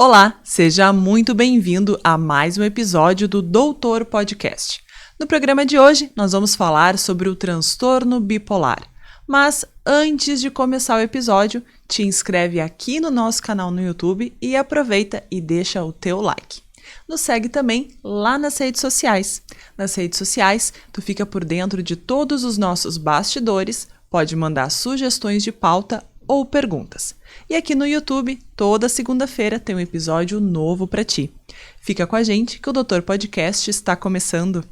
Olá, seja muito bem-vindo a mais um episódio do Doutor Podcast. No programa de hoje, nós vamos falar sobre o transtorno bipolar. Mas antes de começar o episódio, te inscreve aqui no nosso canal no YouTube e aproveita e deixa o teu like. Nos segue também lá nas redes sociais. Nas redes sociais, tu fica por dentro de todos os nossos bastidores, pode mandar sugestões de pauta ou perguntas. E aqui no YouTube, toda segunda-feira tem um episódio novo para ti. Fica com a gente que o Doutor Podcast está começando.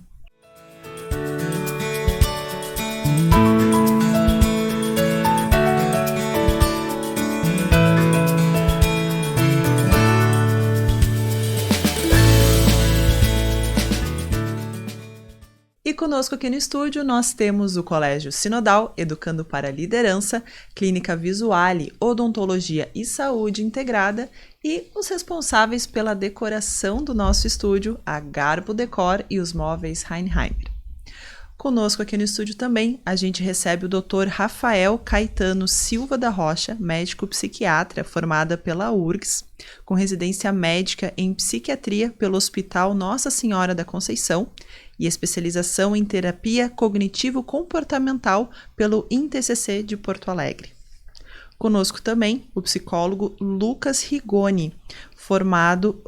E conosco aqui no estúdio nós temos o Colégio Sinodal, Educando para a Liderança, Clínica Visuale, Odontologia e Saúde Integrada e os responsáveis pela decoração do nosso estúdio, a Garbo Decor e os móveis Heinheimer. Conosco aqui no estúdio também a gente recebe o Dr. Rafael Caetano Silva da Rocha, médico psiquiatra formada pela URGS, com residência médica em psiquiatria pelo Hospital Nossa Senhora da Conceição e especialização em terapia cognitivo-comportamental pelo INTCC de Porto Alegre. Conosco também o psicólogo Lucas Rigoni, formado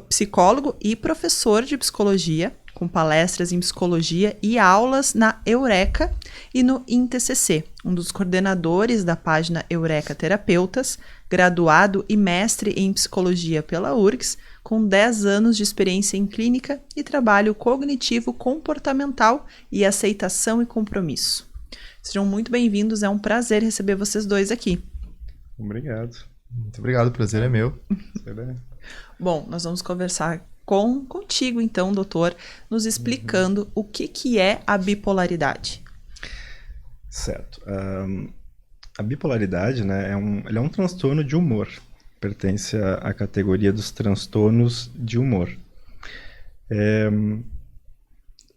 psicólogo e professor de psicologia, com palestras em psicologia e aulas na Eureka e no INTCC, um dos coordenadores da página Eureka Terapeutas, graduado e mestre em psicologia pela URGS, com 10 anos de experiência em clínica e trabalho cognitivo comportamental e aceitação e compromisso. Sejam muito bem-vindos, é um prazer receber vocês dois aqui. Obrigado. Muito obrigado, o prazer é meu. Bom, nós vamos conversar contigo então, doutor, nos explicando o que é a bipolaridade. Certo. A bipolaridade, né, ele é um transtorno de humor. Pertence à categoria dos transtornos de humor.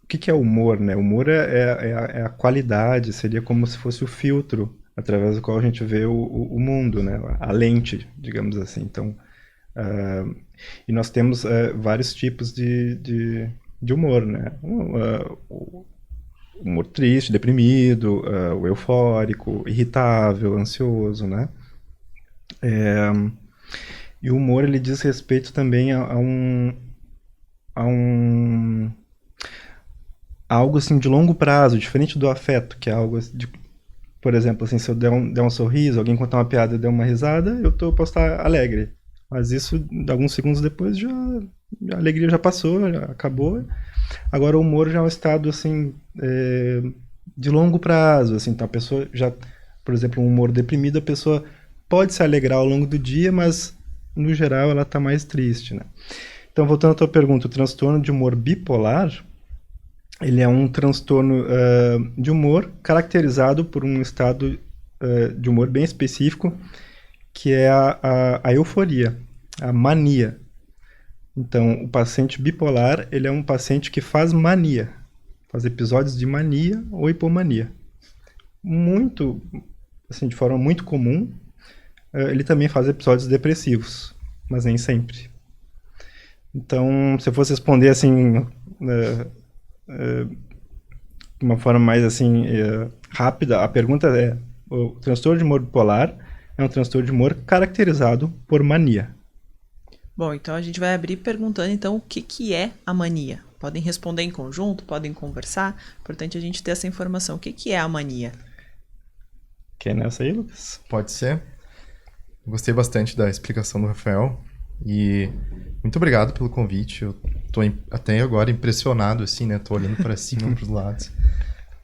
O que é humor, né? Humor é a qualidade, seria como se fosse o filtro através do qual a gente vê o mundo, né? A lente, digamos assim. Então, e nós temos vários tipos de humor, né? O humor triste, deprimido, o eufórico, irritável, ansioso, né? E o humor, ele diz respeito também a algo assim de longo prazo, diferente do afeto, que é algo de, por exemplo, assim, se eu der um sorriso, alguém contar uma piada e der uma risada, posso estar alegre. Mas isso, alguns segundos depois, a alegria já passou, já acabou. Agora o humor já é um estado assim de longo prazo, assim, então a pessoa já, por exemplo, um humor deprimido, a pessoa pode se alegrar ao longo do dia, mas no geral ela está mais triste, né? Então, voltando à tua pergunta, o transtorno de humor bipolar, ele é um transtorno de humor caracterizado por um estado de humor bem específico, que é a euforia, a mania. Então, o paciente bipolar, ele é um paciente que faz mania, faz episódios de mania ou hipomania. Muito, assim, de forma muito comum. Ele também faz episódios depressivos, mas nem sempre. Então, se eu fosse responder assim, de uma forma mais assim, rápida, a pergunta é: o transtorno de humor bipolar é um transtorno de humor caracterizado por mania. Bom, então a gente vai abrir perguntando então o que é a mania. Podem responder em conjunto, podem conversar. Importante a gente ter essa informação. O que é a mania? Quer nessa aí, Lucas? Pode ser. Gostei bastante da explicação do Rafael e muito obrigado pelo convite. Eu tô até agora impressionado, assim, né? Tô olhando para cima, para os lados.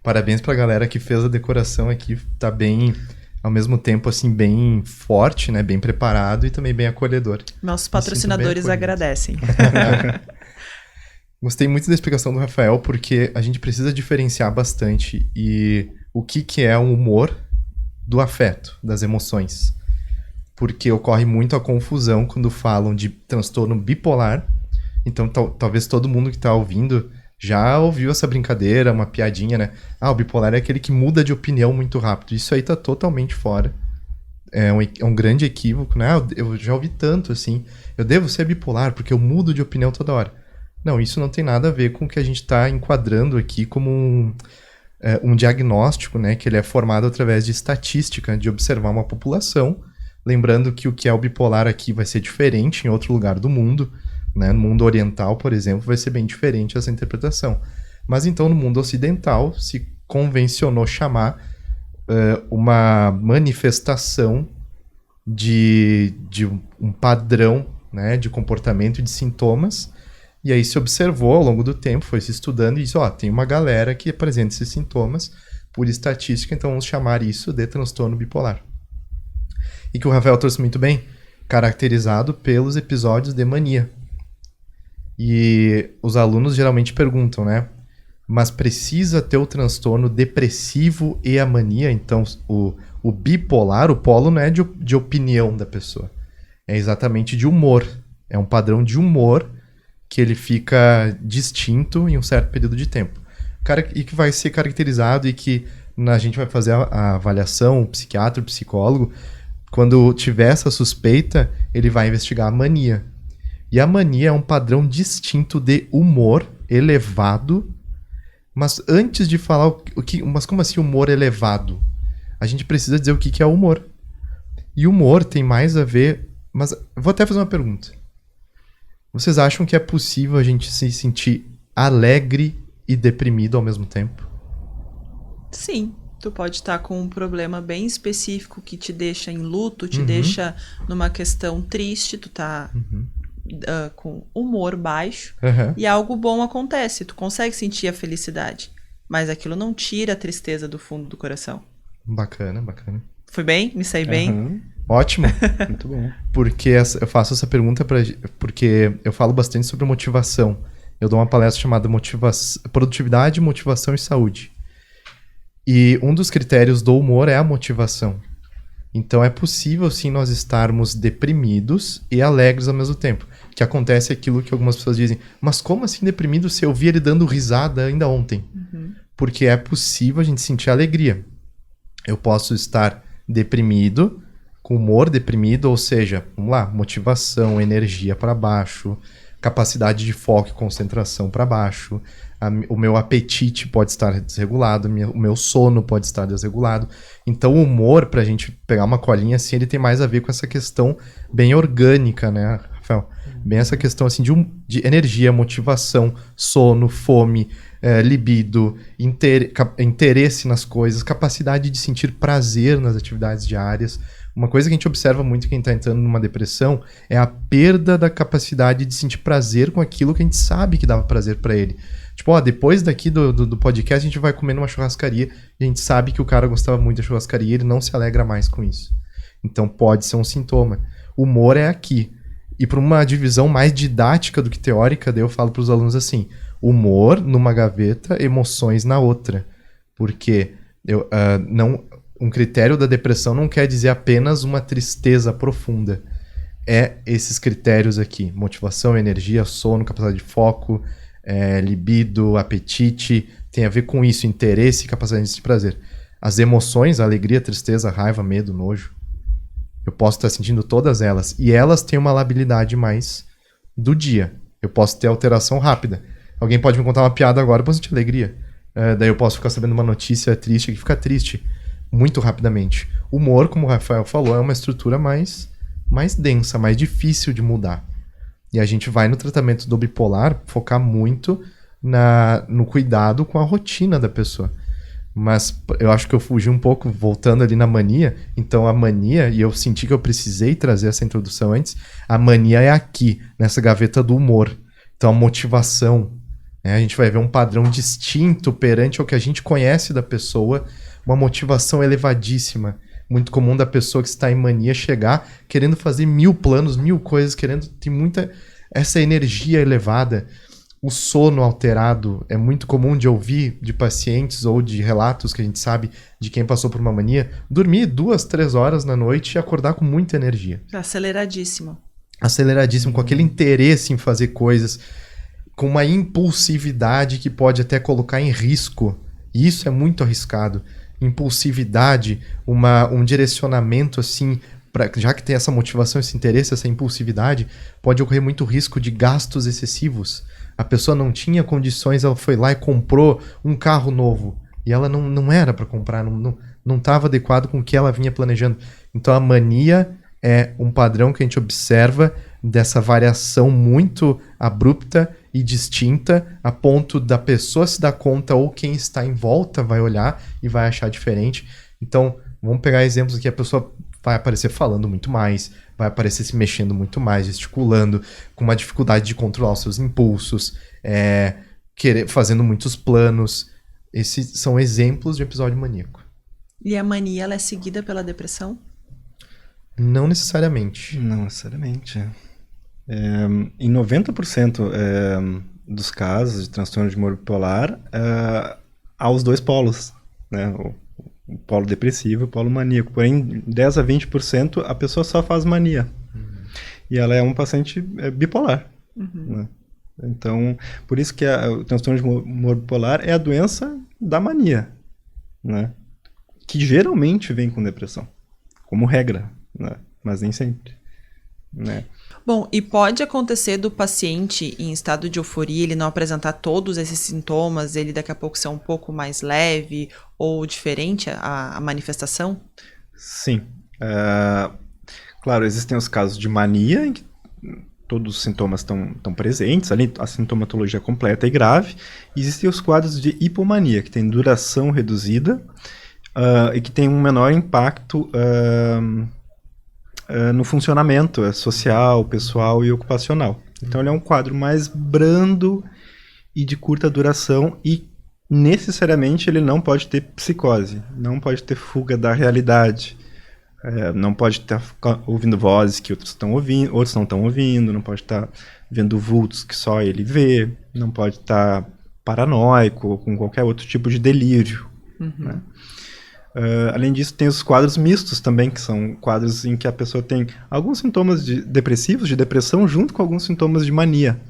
Parabéns pra galera que fez a decoração aqui. Tá bem, ao mesmo tempo, assim, bem forte, né? Bem preparado e também bem acolhedor. Nossos patrocinadores agradecem. Gostei muito da explicação do Rafael, porque a gente precisa diferenciar bastante o que é o humor do afeto, das emoções. Porque ocorre muito a confusão quando falam de transtorno bipolar. Então, talvez todo mundo que está ouvindo já ouviu essa brincadeira, uma piadinha, né? O bipolar é aquele que muda de opinião muito rápido. Isso aí tá totalmente fora é um grande equívoco, né? Eu já ouvi tanto assim, eu devo ser bipolar porque eu mudo de opinião toda hora. Não, isso não tem nada a ver com o que a gente está enquadrando aqui como um diagnóstico, né? Que ele é formado através de estatística, de observar uma população. Lembrando que o que é o bipolar aqui vai ser diferente em outro lugar do mundo, né? No mundo oriental, por exemplo, vai ser bem diferente essa interpretação. Mas então no mundo ocidental se convencionou chamar uma manifestação de um padrão, né, de comportamento e de sintomas, e aí se observou ao longo do tempo, foi se estudando e disse, tem uma galera que apresenta esses sintomas por estatística, então vamos chamar isso de transtorno bipolar. E que o Rafael trouxe muito bem, caracterizado pelos episódios de mania. E os alunos geralmente perguntam, né, mas precisa ter o transtorno depressivo e a mania? Então, o bipolar, o polo não é de opinião da pessoa. É exatamente de humor. É um padrão de humor que ele fica distinto em um certo período de tempo. E que vai ser caracterizado e que a gente vai fazer a avaliação, o psiquiatra, o psicólogo, quando tiver essa suspeita, ele vai investigar a mania. E a mania é um padrão distinto de humor elevado. Mas antes de falar mas como assim humor elevado? A gente precisa dizer o que é humor. E humor tem mais a ver... Mas vou até fazer uma pergunta. Vocês acham que é possível a gente se sentir alegre e deprimido ao mesmo tempo? Sim. Tu pode estar com um problema bem específico que te deixa em luto, te deixa numa questão triste, tu tá... com humor baixo, e algo bom acontece, tu consegue sentir a felicidade, mas aquilo não tira a tristeza do fundo do coração. Bacana, bacana. Foi bem? Me saí bem? Ótimo. Muito bom. Porque eu faço essa pergunta porque eu falo bastante sobre motivação. Eu dou uma palestra chamada Produtividade, Motivação e Saúde. E um dos critérios do humor é a motivação. Então é possível sim nós estarmos deprimidos e alegres ao mesmo tempo. Que acontece aquilo que algumas pessoas dizem, mas como assim deprimido se eu vi ele dando risada ainda ontem? Porque é possível a gente sentir alegria. Eu posso estar deprimido, com humor deprimido, ou seja, vamos lá, motivação, energia para baixo, capacidade de foco e concentração para baixo, o meu apetite pode estar desregulado, o meu sono pode estar desregulado. Então o humor, pra gente pegar uma colinha assim, ele tem mais a ver com essa questão bem orgânica, né, Rafael? Bem essa questão assim de energia, motivação, sono, fome, libido, interesse nas coisas, capacidade de sentir prazer nas atividades diárias. Uma coisa que a gente observa muito quem está entrando numa depressão é a perda da capacidade de sentir prazer com aquilo que a gente sabe que dava prazer para ele. Tipo, depois daqui do podcast a gente vai comer numa churrascaria e a gente sabe que o cara gostava muito da churrascaria e ele não se alegra mais com isso. Então pode ser um sintoma. O humor é aqui. E para uma divisão mais didática do que teórica, daí eu falo para os alunos assim, humor numa gaveta, emoções na outra. Porque um critério da depressão não quer dizer apenas uma tristeza profunda. É esses critérios aqui. Motivação, energia, sono, capacidade de foco, libido, apetite. Tem a ver com isso, interesse e capacidade de prazer. As emoções, alegria, tristeza, raiva, medo, nojo. Eu posso estar sentindo todas elas. E elas têm uma labilidade mais do dia. Eu posso ter alteração rápida. Alguém pode me contar uma piada agora, eu posso sentir alegria. Daí eu posso ficar sabendo uma notícia triste que fica triste muito rapidamente. O humor, como o Rafael falou, é uma estrutura mais densa, mais difícil de mudar. E a gente vai no tratamento do bipolar focar muito no cuidado com a rotina da pessoa. Mas eu acho que eu fugi um pouco, voltando ali na mania. Então a mania, e eu senti que eu precisei trazer essa introdução antes, a mania é aqui, nessa gaveta do humor. Então a motivação, né? A gente vai ver um padrão distinto perante o que a gente conhece da pessoa, uma motivação elevadíssima. Muito comum da pessoa que está em mania chegar querendo fazer 1000 planos, 1000 coisas, tem muita essa energia elevada. O sono alterado é muito comum de ouvir de pacientes ou de relatos que a gente sabe de quem passou por uma mania. Dormir 2, 3 horas na noite e acordar com muita energia. Aceleradíssimo. Aceleradíssimo, com aquele interesse em fazer coisas, com uma impulsividade que pode até colocar em risco. E isso é muito arriscado. impulsividade, um direcionamento assim, já que tem essa motivação, esse interesse, essa impulsividade, pode ocorrer muito risco de gastos excessivos. A pessoa não tinha condições, ela foi lá e comprou um carro novo. E ela não era para comprar, não estava adequado com o que ela vinha planejando. Então a mania é um padrão que a gente observa dessa variação muito abrupta e distinta, a ponto da pessoa se dar conta ou quem está em volta vai olhar e vai achar diferente. Então, vamos pegar exemplos aqui, a pessoa vai aparecer falando muito mais, vai aparecer se mexendo muito mais, gesticulando, com uma dificuldade de controlar os seus impulsos, fazendo muitos planos. Esses são exemplos de episódio maníaco. E a mania, ela é seguida pela depressão? Não necessariamente. Não necessariamente. Em 90% dos casos de transtorno de humor bipolar, há os dois polos, né? O polo depressivo e o polo maníaco. Porém, 10 a 20% a pessoa só faz mania. E ela é um paciente bipolar. Né? Então, por isso que o transtorno de humor bipolar é a doença da mania, né? Que geralmente vem com depressão, como regra, né? Mas nem sempre, né? Bom, e pode acontecer do paciente em estado de euforia, ele não apresentar todos esses sintomas, ele daqui a pouco ser um pouco mais leve ou diferente a manifestação? Sim. Claro, existem os casos de mania, em que todos os sintomas estão presentes, ali a sintomatologia completa e grave. Existem os quadros de hipomania, que tem duração reduzida e que tem um menor impacto no funcionamento social, pessoal e ocupacional. Então ele é um quadro mais brando e de curta duração e necessariamente ele não pode ter psicose, não pode ter fuga da realidade, não pode estar ouvindo vozes que outros estão ouvindo, outros não estão ouvindo, não pode estar vendo vultos que só ele vê, não pode estar paranoico ou com qualquer outro tipo de delírio. Né? Além disso, tem os quadros mistos também, que são quadros em que a pessoa tem alguns sintomas depressivos, de depressão, junto com alguns sintomas de mania.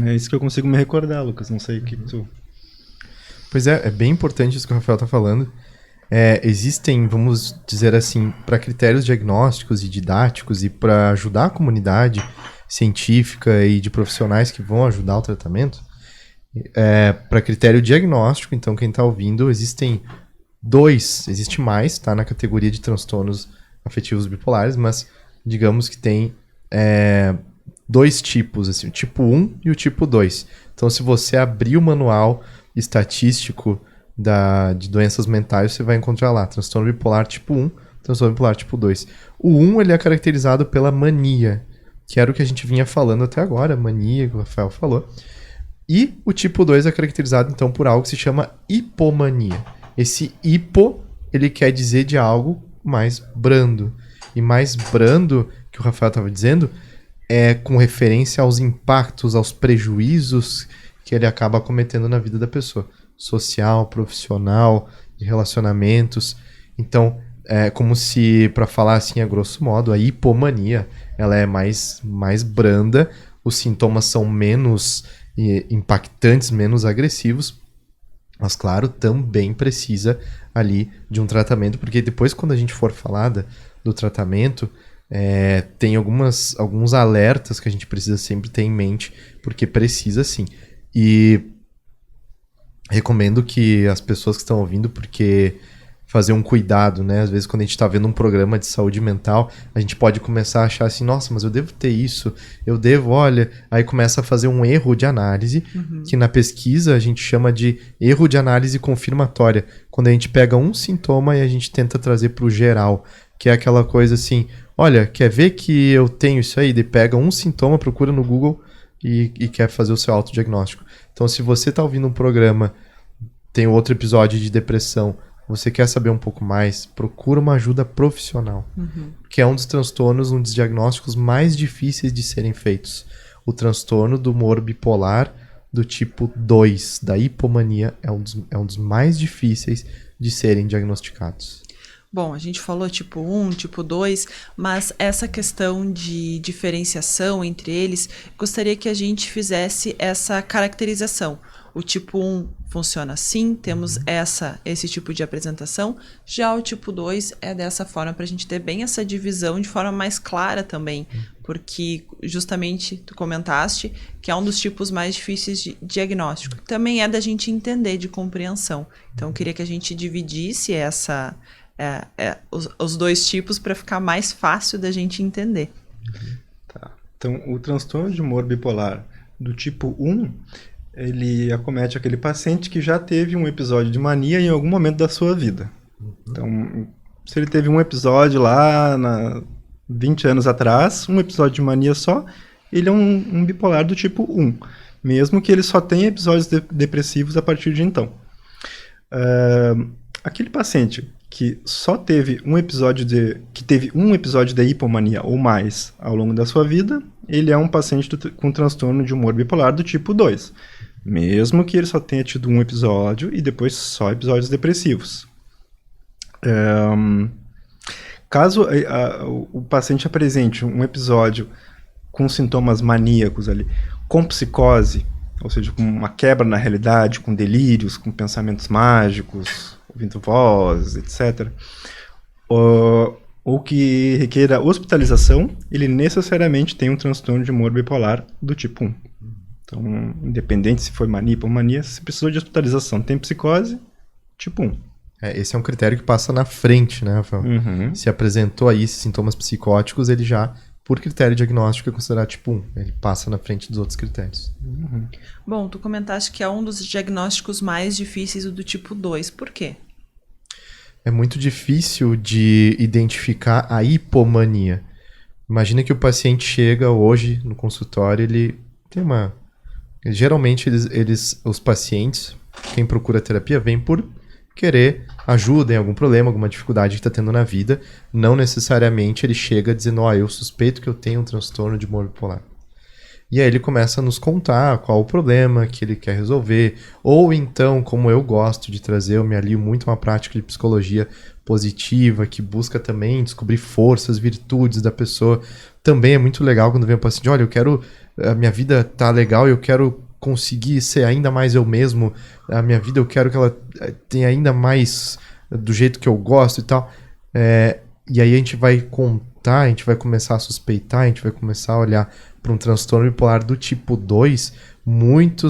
É isso que eu consigo me recordar, Lucas. Não sei o que tu... Pois é bem importante isso que o Rafael está falando. Existem, vamos dizer assim, para critérios diagnósticos e didáticos e para ajudar a comunidade científica e de profissionais que vão ajudar o tratamento, para critério diagnóstico, então quem está ouvindo, existe mais, tá, na categoria de transtornos afetivos bipolares, mas digamos que tem dois tipos, assim, o tipo 1 e o tipo 2. Então, se você abrir o manual estatístico de doenças mentais, você vai encontrar lá transtorno bipolar tipo 1, transtorno bipolar tipo 2. O 1 ele é caracterizado pela mania, que era o que a gente vinha falando até agora, mania, que o Rafael falou. E o tipo 2 é caracterizado, então, por algo que se chama hipomania. Esse hipo, ele quer dizer de algo mais brando. E mais brando, que o Rafael estava dizendo, é com referência aos impactos, aos prejuízos que ele acaba cometendo na vida da pessoa. Social, profissional, de relacionamentos. Então, é como se, para falar assim a grosso modo, a hipomania, ela é mais branda, os sintomas são menos impactantes, menos agressivos, mas claro, também precisa ali de um tratamento, porque depois quando a gente for falar do tratamento, tem alguns alertas que a gente precisa sempre ter em mente, porque precisa sim. E recomendo que as pessoas que estão ouvindo, porque fazer um cuidado, né? Às vezes quando a gente está vendo um programa de saúde mental, a gente pode começar a achar assim, nossa, mas eu devo ter isso, eu devo, olha... Aí começa a fazer um erro de análise, que na pesquisa a gente chama de erro de análise confirmatória, quando a gente pega um sintoma e a gente tenta trazer para o geral, que é aquela coisa assim, olha, quer ver que eu tenho isso aí? Daí pega um sintoma, procura no Google e quer fazer o seu autodiagnóstico. Então, se você está ouvindo um programa, tem outro episódio de depressão, você quer saber um pouco mais, procura uma ajuda profissional, que é um dos transtornos, um dos diagnósticos mais difíceis de serem feitos. O transtorno do humor bipolar do tipo 2, da hipomania, é um dos mais difíceis de serem diagnosticados. Bom, a gente falou tipo 1, tipo 2, mas essa questão de diferenciação entre eles, gostaria que a gente fizesse essa caracterização. o tipo 1 funciona assim, temos esse tipo de apresentação. Já o tipo 2 é dessa forma, para a gente ter bem essa divisão de forma mais clara também, porque justamente tu comentaste que é um dos tipos mais difíceis de diagnóstico. Também é da gente entender, de compreensão. Então, eu queria que a gente dividisse os dois tipos para ficar mais fácil da gente entender. Tá. Então, o transtorno de humor bipolar do tipo 1, ele acomete aquele paciente que já teve um episódio de mania em algum momento da sua vida. Então, se ele teve um episódio lá 20 anos atrás, um episódio de mania só, ele é um bipolar do tipo 1, mesmo que ele só tenha episódios depressivos a partir de então. Aquele paciente que só teve que teve um episódio de hipomania ou mais ao longo da sua vida, ele é um paciente com transtorno de humor bipolar do tipo 2, mesmo que ele só tenha tido um episódio e depois só episódios depressivos. Caso o paciente apresente um episódio com sintomas maníacos ali, com psicose, ou seja, com uma quebra na realidade, com delírios, com pensamentos mágicos, ouvindo vozes, etc., ou que requeira hospitalização, ele necessariamente tem um transtorno de humor bipolar do tipo 1. Então, independente se foi mania ou hipomania, se precisou de hospitalização, tem psicose, tipo 1. Esse é um critério que passa na frente, né, Rafael? Uhum. Se apresentou aí esses sintomas psicóticos, ele já, por critério diagnóstico, é considerado tipo 1. Ele passa na frente dos outros critérios. Uhum. Bom, tu comentaste que é um dos diagnósticos mais difíceis, o do tipo 2. Por quê? É muito difícil de identificar a hipomania. Imagina que o paciente chega hoje no consultório, ele tem uma... Geralmente, os pacientes, quem procura terapia, vem por querer ajuda em algum problema, alguma dificuldade que está tendo na vida. Não necessariamente ele chega dizendo, eu suspeito que eu tenho um transtorno de humor bipolar. E aí ele começa a nos contar qual o problema que ele quer resolver. Ou então, como eu gosto de trazer, eu me alio muito a uma prática de psicologia positiva, que busca também descobrir forças, virtudes da pessoa. Também é muito legal quando vem o paciente, olha, a minha vida tá legal e eu quero conseguir ser ainda mais eu mesmo. A minha vida eu quero que ela tenha ainda mais do jeito que eu gosto e tal. E aí a gente vai contar, a gente vai começar a suspeitar, a gente vai começar a olhar para um transtorno bipolar do tipo 2, muito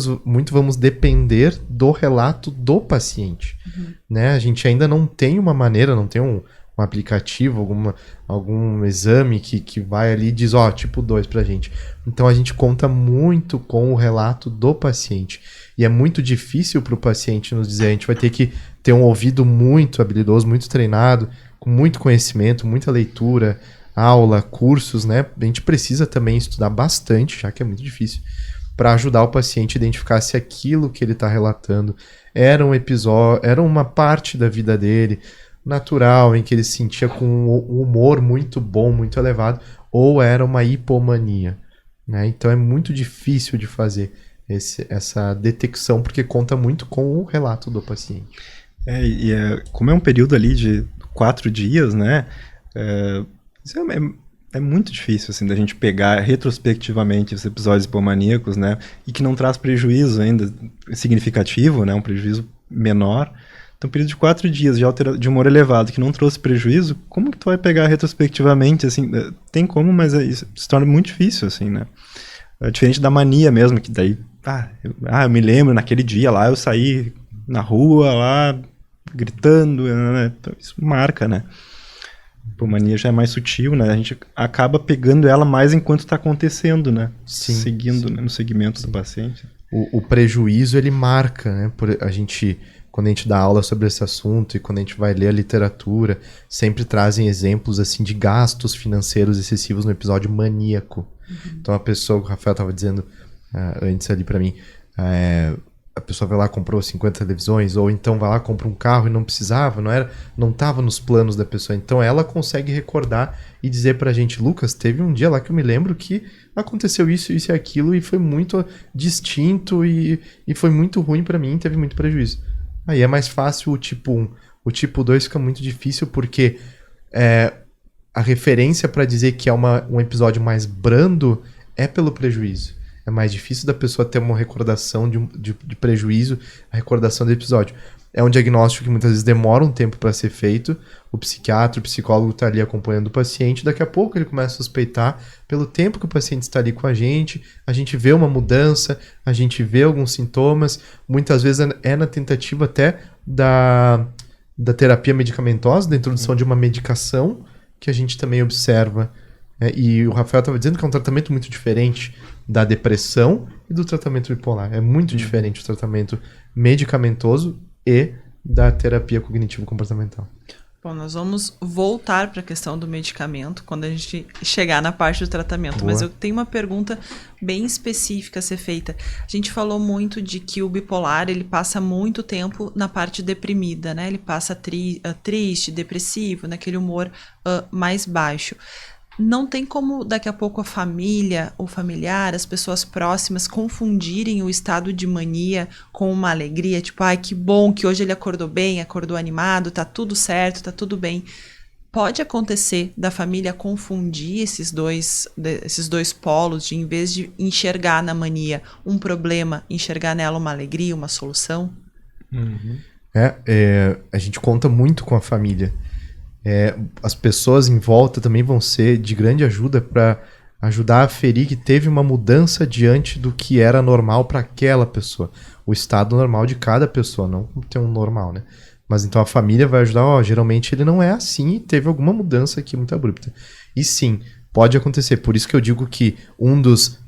vamos depender do relato do paciente. Uhum. Né? A gente ainda não tem uma maneira, não tem um aplicativo, algum exame que vai ali e diz, tipo 2 pra gente. Então a gente conta muito com o relato do paciente. E é muito difícil para o paciente nos dizer, a gente vai ter que ter um ouvido muito habilidoso, muito treinado, com muito conhecimento, muita leitura, aula, cursos, né? A gente precisa também estudar bastante, já que é muito difícil, para ajudar o paciente a identificar se aquilo que ele está relatando era um episódio, era uma parte da vida dele, natural, em que ele se sentia com um humor muito bom, muito elevado, ou era uma hipomania. Né? Então é muito difícil de fazer essa detecção, porque conta muito com o relato do paciente. Como é um período ali de 4 dias, né? Isso é muito difícil, assim, da gente pegar retrospectivamente os episódios hipomaníacos, né? E que não traz prejuízo ainda significativo, né? Um prejuízo menor. Então, um período de 4 dias de humor elevado que não trouxe prejuízo, como que tu vai pegar retrospectivamente, assim? Tem como, mas isso se torna muito difícil, assim, né? Diferente da mania mesmo, que daí... eu me lembro, naquele dia lá, eu saí na rua, lá, gritando, né? Então, isso marca, né? A hipomania já é mais sutil, né? A gente acaba pegando ela mais enquanto está acontecendo, né? Sim, seguindo, sim. Né? No segmento do paciente. O prejuízo, ele marca, né? Quando a gente dá aula sobre esse assunto e quando a gente vai ler a literatura, sempre trazem exemplos, assim, de gastos financeiros excessivos no episódio maníaco. Uhum. Então, a pessoa, o Rafael estava dizendo antes ali para mim, a pessoa vai lá, comprou 50 televisões, ou então vai lá, compra um carro e não precisava, não estava nos planos da pessoa. Então ela consegue recordar e dizer pra gente, Lucas, teve um dia lá que eu me lembro que aconteceu isso e aquilo e foi muito distinto e foi muito ruim pra mim, teve muito prejuízo. Aí é mais fácil o tipo 1. O tipo 2 fica muito difícil porque a referência pra dizer que é um episódio mais brando é pelo prejuízo. É mais difícil da pessoa ter uma recordação de prejuízo, a recordação do episódio. É um diagnóstico que muitas vezes demora um tempo para ser feito. O psiquiatra, o psicólogo está ali acompanhando o paciente. Daqui a pouco ele começa a suspeitar. Pelo tempo que o paciente está ali com a gente vê uma mudança, a gente vê alguns sintomas. Muitas vezes é na tentativa até da terapia medicamentosa, da introdução de uma medicação, que a gente também observa. E o Rafael estava dizendo que é um tratamento muito diferente da depressão e do tratamento bipolar. É muito diferente o tratamento medicamentoso e da terapia cognitivo-comportamental. Bom, nós vamos voltar para a questão do medicamento quando a gente chegar na parte do tratamento. Boa. Mas eu tenho uma pergunta bem específica a ser feita. A gente falou muito de que o bipolar, ele passa muito tempo na parte deprimida, né? Ele passa triste, depressivo, naquele humor mais baixo. Não tem como daqui a pouco a família, o familiar, as pessoas próximas confundirem o estado de mania com uma alegria, tipo, ai, que bom que hoje ele acordou bem, acordou animado, tá tudo certo, tá tudo bem. Pode acontecer da família confundir esses dois polos, de em vez de enxergar na mania um problema, enxergar nela uma alegria, uma solução? A gente conta muito com a família. As pessoas em volta também vão ser de grande ajuda para ajudar a aferir que teve uma mudança diante do que era normal para aquela pessoa. O estado normal de cada pessoa, não tem um normal, né? Mas então a família vai ajudar, geralmente ele não é assim e teve alguma mudança aqui muito abrupta. E sim, pode acontecer. Por isso que eu digo que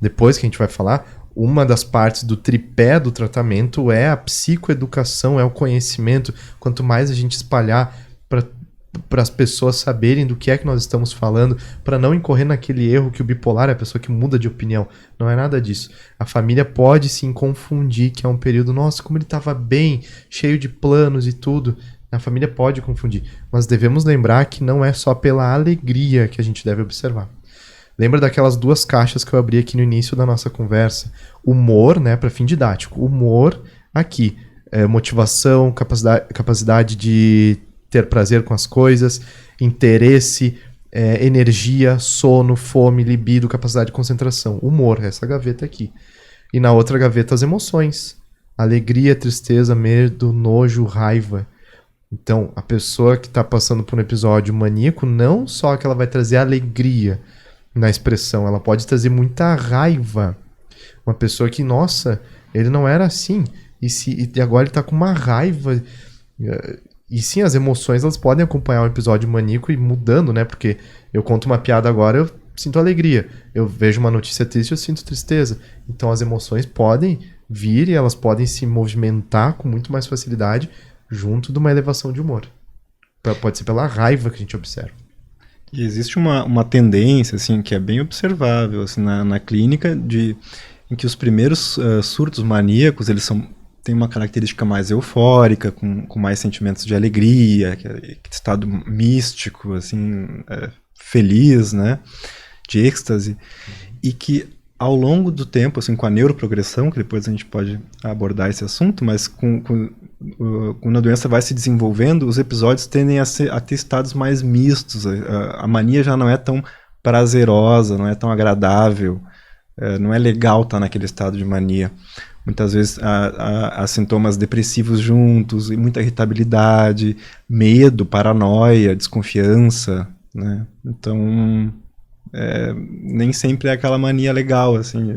depois que a gente vai falar, uma das partes do tripé do tratamento é a psicoeducação, é o conhecimento. Quanto mais a gente espalhar para as pessoas saberem do que é que nós estamos falando, para não incorrer naquele erro que o bipolar é a pessoa que muda de opinião. Não é nada disso. A família pode sim confundir que é um período, nossa, como ele estava bem, cheio de planos e tudo. A família pode confundir. Mas devemos lembrar que não é só pela alegria que a gente deve observar. Lembra daquelas 2 caixas que eu abri aqui no início da nossa conversa? Humor, né, para fim didático. Humor, aqui, motivação, capacidade de ter prazer com as coisas, interesse, energia, sono, fome, libido, capacidade de concentração. Humor, essa gaveta aqui. E na outra gaveta as emoções. Alegria, tristeza, medo, nojo, raiva. Então, a pessoa que está passando por um episódio maníaco, não só que ela vai trazer alegria na expressão, ela pode trazer muita raiva. Uma pessoa que, nossa, ele não era assim. E agora ele está com uma raiva. E sim, as emoções elas podem acompanhar um episódio maníaco e mudando, né? Porque eu conto uma piada agora, eu sinto alegria. Eu vejo uma notícia triste, eu sinto tristeza. Então as emoções podem vir e elas podem se movimentar com muito mais facilidade junto de uma elevação de humor. Pode ser pela raiva que a gente observa. E existe uma tendência, assim, que é bem observável assim, na clínica, em que os primeiros surtos maníacos, eles tem uma característica mais eufórica, com mais sentimentos de alegria, que estado místico, assim, feliz, né, de êxtase, e que ao longo do tempo, assim, com a neuroprogressão, que depois a gente pode abordar esse assunto, mas quando a doença vai se desenvolvendo, os episódios tendem a ter estados mais mistos, a mania já não é tão prazerosa, não é tão agradável, não é legal estar naquele estado de mania. Muitas vezes há sintomas depressivos juntos, e muita irritabilidade, medo, paranoia, desconfiança, né? Então, nem sempre é aquela mania legal, assim,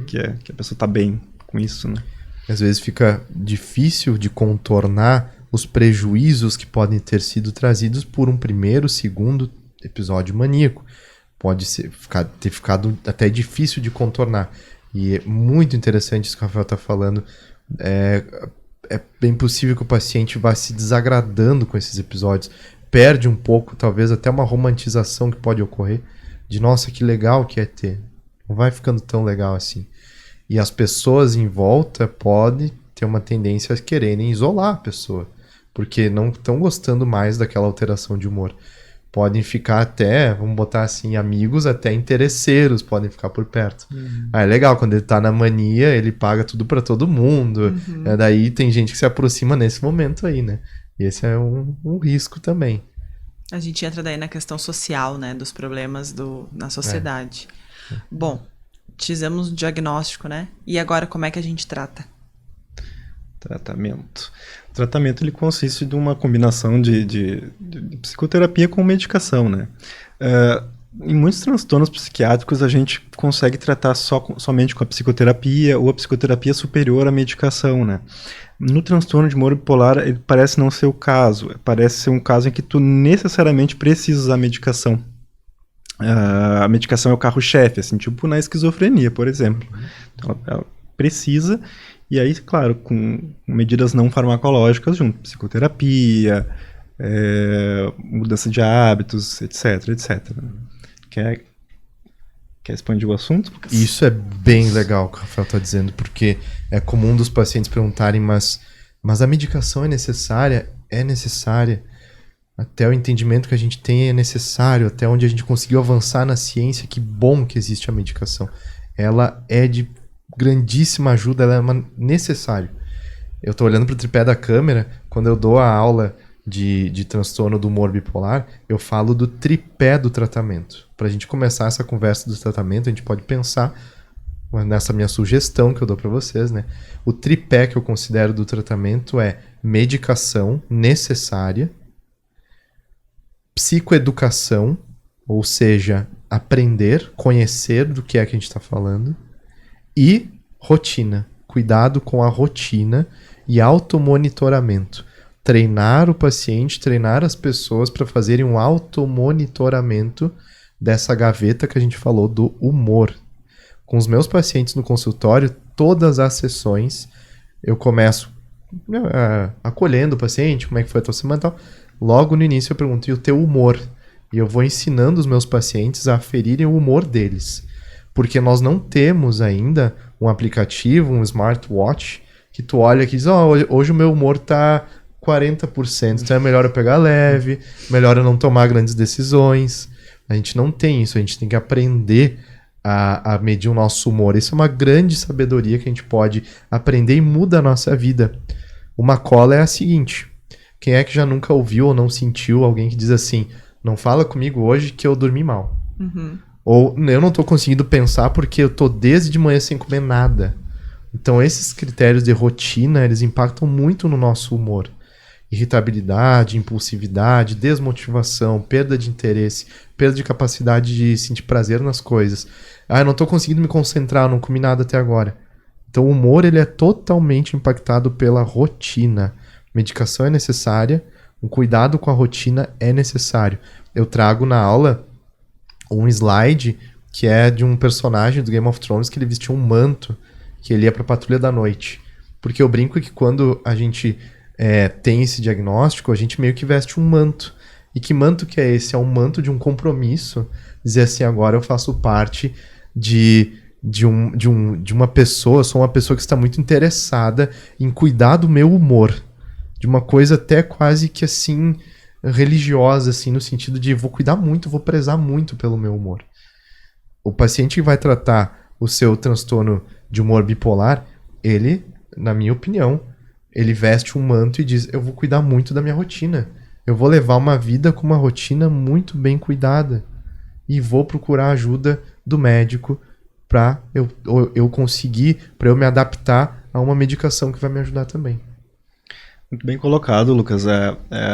que a pessoa está bem com isso, né? Às vezes fica difícil de contornar os prejuízos que podem ter sido trazidos por um primeiro, segundo episódio maníaco. Pode ter ficado até difícil de contornar. E é muito interessante isso que o Rafael está falando. É bem possível que o paciente vá se desagradando com esses episódios. Perde um pouco, talvez até uma romantização que pode ocorrer. De, nossa, que legal que é ter. Não vai ficando tão legal assim. E as pessoas em volta podem ter uma tendência a quererem isolar a pessoa. Porque não estão gostando mais daquela alteração de humor. Podem ficar até, vamos botar assim, amigos, até interesseiros podem ficar por perto. É legal, quando ele tá na mania, ele paga tudo pra todo mundo. Daí tem gente que se aproxima nesse momento aí, né? E esse é um risco também. A gente entra daí na questão social, né? Dos problemas na sociedade. Bom, fizemos o diagnóstico, né? E agora como é que a gente trata? Tratamento. O tratamento ele consiste de uma combinação de psicoterapia com medicação, né? Em muitos transtornos psiquiátricos a gente consegue tratar somente com a psicoterapia ou a psicoterapia superior à medicação, né? No transtorno de humor bipolar ele parece não ser o caso, parece ser um caso em que tu necessariamente precisa usar medicação. A medicação é o carro-chefe, assim, tipo na esquizofrenia, por exemplo. Então, ela precisa, e aí, claro, com medidas não farmacológicas junto, psicoterapia, mudança de hábitos, etc, etc. Quer expandir o assunto? Isso é bem legal o que o Rafael está dizendo, porque é comum dos pacientes perguntarem, mas a medicação é necessária? É necessária. Até o entendimento que a gente tem é necessário, até onde a gente conseguiu avançar na ciência, que bom que existe a medicação. Ela é de grandíssima ajuda, ela é necessária. Eu estou olhando para o tripé da câmera, quando eu dou a aula de transtorno do humor bipolar, eu falo do tripé do tratamento. Para a gente começar essa conversa do tratamento, a gente pode pensar nessa minha sugestão que eu dou para vocês, né? O tripé que eu considero do tratamento é medicação necessária, psicoeducação, ou seja, aprender, conhecer do que é que a gente está falando, e rotina, cuidado com a rotina e automonitoramento. Treinar o paciente, treinar as pessoas para fazerem um automonitoramento dessa gaveta que a gente falou do humor. Com os meus pacientes no consultório, todas as sessões, eu começo acolhendo o paciente, como é que foi a tua semana e tal. Logo no início eu pergunto, e o teu humor? E eu vou ensinando os meus pacientes a aferirem o humor deles. Porque nós não temos ainda um aplicativo, um smartwatch, que tu olha aqui e diz, hoje o meu humor tá 40%, então é melhor eu pegar leve, melhor eu não tomar grandes decisões. A gente não tem isso, a gente tem que aprender a medir o nosso humor. Isso é uma grande sabedoria que a gente pode aprender e muda a nossa vida. Uma cola é a seguinte: quem é que já nunca ouviu ou não sentiu alguém que diz assim, não fala comigo hoje que eu dormi mal? Uhum. Ou eu não tô conseguindo pensar porque eu tô desde de manhã sem comer nada. Então esses critérios de rotina, eles impactam muito no nosso humor. Irritabilidade, impulsividade, desmotivação, perda de interesse, perda de capacidade de sentir prazer nas coisas. Eu não tô conseguindo me concentrar, não comi nada até agora. Então o humor, ele é totalmente impactado pela rotina. Medicação é necessária, um cuidado com a rotina é necessário. Eu trago na aula um slide que é de um personagem do Game of Thrones que ele vestia um manto, que ele ia pra Patrulha da Noite. Porque eu brinco que quando a gente tem esse diagnóstico, a gente meio que veste um manto. E que manto que é esse? É um manto de um compromisso. Dizer assim, agora eu faço parte de uma pessoa, sou uma pessoa que está muito interessada em cuidar do meu humor. De uma coisa até quase que assim, religiosa, assim, no sentido de vou cuidar muito, vou prezar muito pelo meu humor. O paciente que vai tratar o seu transtorno de humor bipolar, ele, na minha opinião, ele veste um manto e diz, eu vou cuidar muito da minha rotina. Eu vou levar uma vida com uma rotina muito bem cuidada. E vou procurar ajuda do médico para eu conseguir, para eu me adaptar a uma medicação que vai me ajudar também. Muito bem colocado, Lucas.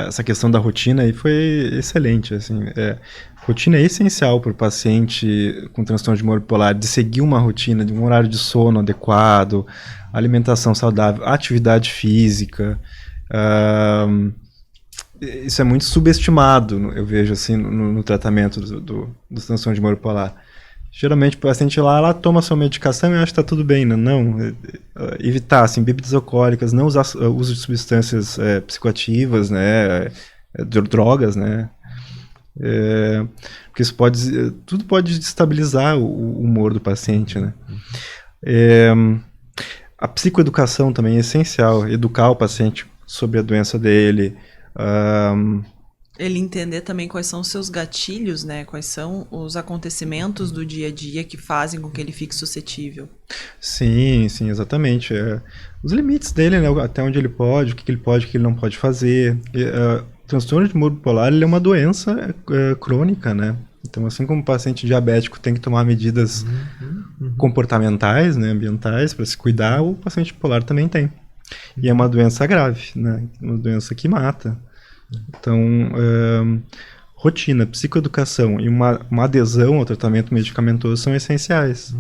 Essa questão da rotina aí foi excelente. Assim, rotina é essencial para o paciente com transtorno de humor bipolar, de seguir uma rotina, de um horário de sono adequado, alimentação saudável, atividade física. Isso é muito subestimado, eu vejo, assim, no tratamento do transtorno de humor bipolar. Geralmente o paciente lá, ela toma sua medicação e acha que está tudo bem, né? Não, evitar, assim, bebidas alcoólicas, não usar uso de substâncias psicoativas, né? Drogas, né? Porque isso tudo pode destabilizar o humor do paciente, né? A psicoeducação também é essencial, educar o paciente sobre a doença dele. Ele entender também quais são os seus gatilhos, né? Quais são os acontecimentos do dia a dia que fazem com que ele fique suscetível. Sim, exatamente. Os limites dele, né? Até onde ele pode, o que ele pode, o que ele não pode fazer. O transtorno de humor bipolar, ele é uma doença crônica, né? Então, assim como o paciente diabético tem que tomar medidas comportamentais, né, ambientais, para se cuidar, o paciente bipolar também tem. E é uma doença grave, né, uma doença que mata. Então, rotina, psicoeducação e uma adesão ao tratamento medicamentoso são essenciais.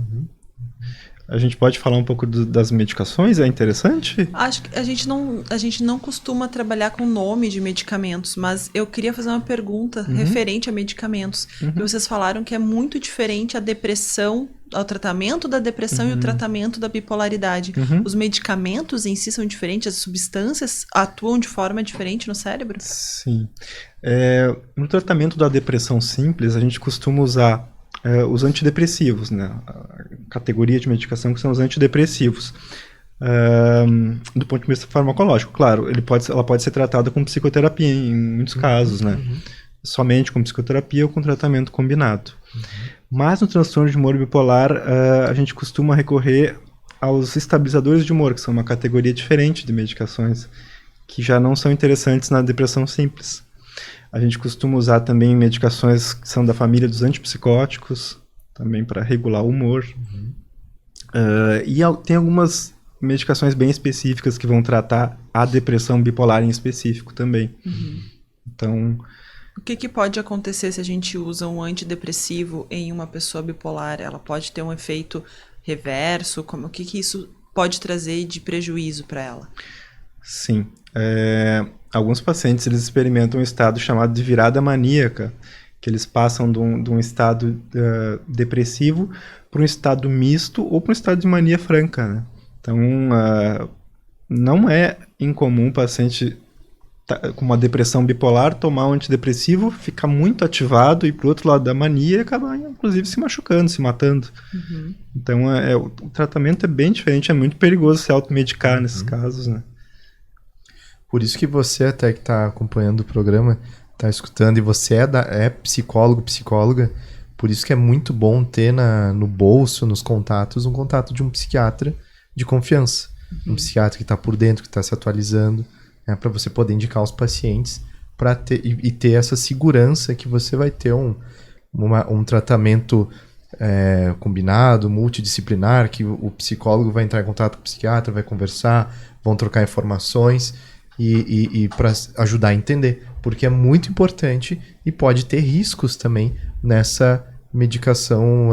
A gente pode falar um pouco das medicações? É interessante? Acho que a gente não costuma trabalhar com nome de medicamentos, mas eu queria fazer uma pergunta referente a medicamentos. Que vocês falaram que é muito diferente a depressão, o tratamento da depressão e o tratamento da bipolaridade. Os medicamentos em si são diferentes? As substâncias atuam de forma diferente no cérebro? Sim. No tratamento da depressão simples, a gente costuma usar os antidepressivos, né? A categoria de medicação que são os antidepressivos. Do ponto de vista farmacológico, claro, ela pode ser tratada com psicoterapia em muitos casos, né? Somente com psicoterapia ou com tratamento combinado. Mas no transtorno de humor bipolar, a gente costuma recorrer aos estabilizadores de humor, que são uma categoria diferente de medicações, que já não são interessantes na depressão simples. A gente costuma usar também medicações que são da família dos antipsicóticos, também para regular o humor. E tem algumas medicações bem específicas que vão tratar a depressão bipolar em específico também. Então, o que pode acontecer se a gente usa um antidepressivo em uma pessoa bipolar? Ela pode ter um efeito reverso? O que isso pode trazer de prejuízo para ela? Sim. Alguns pacientes eles experimentam um estado chamado de virada maníaca, que eles passam de um estado depressivo para um estado misto ou para um estado de mania franca, né? Então, não é incomum o paciente com uma depressão bipolar tomar um antidepressivo, ficar muito ativado e ir para o outro lado da mania e acabar, inclusive, se machucando, se matando. Então, o tratamento é bem diferente, é muito perigoso se automedicar nesses casos, né? Por isso que você até que está acompanhando o programa, está escutando, e você é psicólogo, psicóloga, por isso que é muito bom ter no bolso, nos contatos, um contato de um psiquiatra de confiança. Um psiquiatra que está por dentro, que está se atualizando, né, para você poder indicar os pacientes e ter essa segurança que você vai ter um tratamento combinado, multidisciplinar, que o psicólogo vai entrar em contato com o psiquiatra, vai conversar, vão trocar informações e para ajudar a entender, porque é muito importante e pode ter riscos também nessa medicação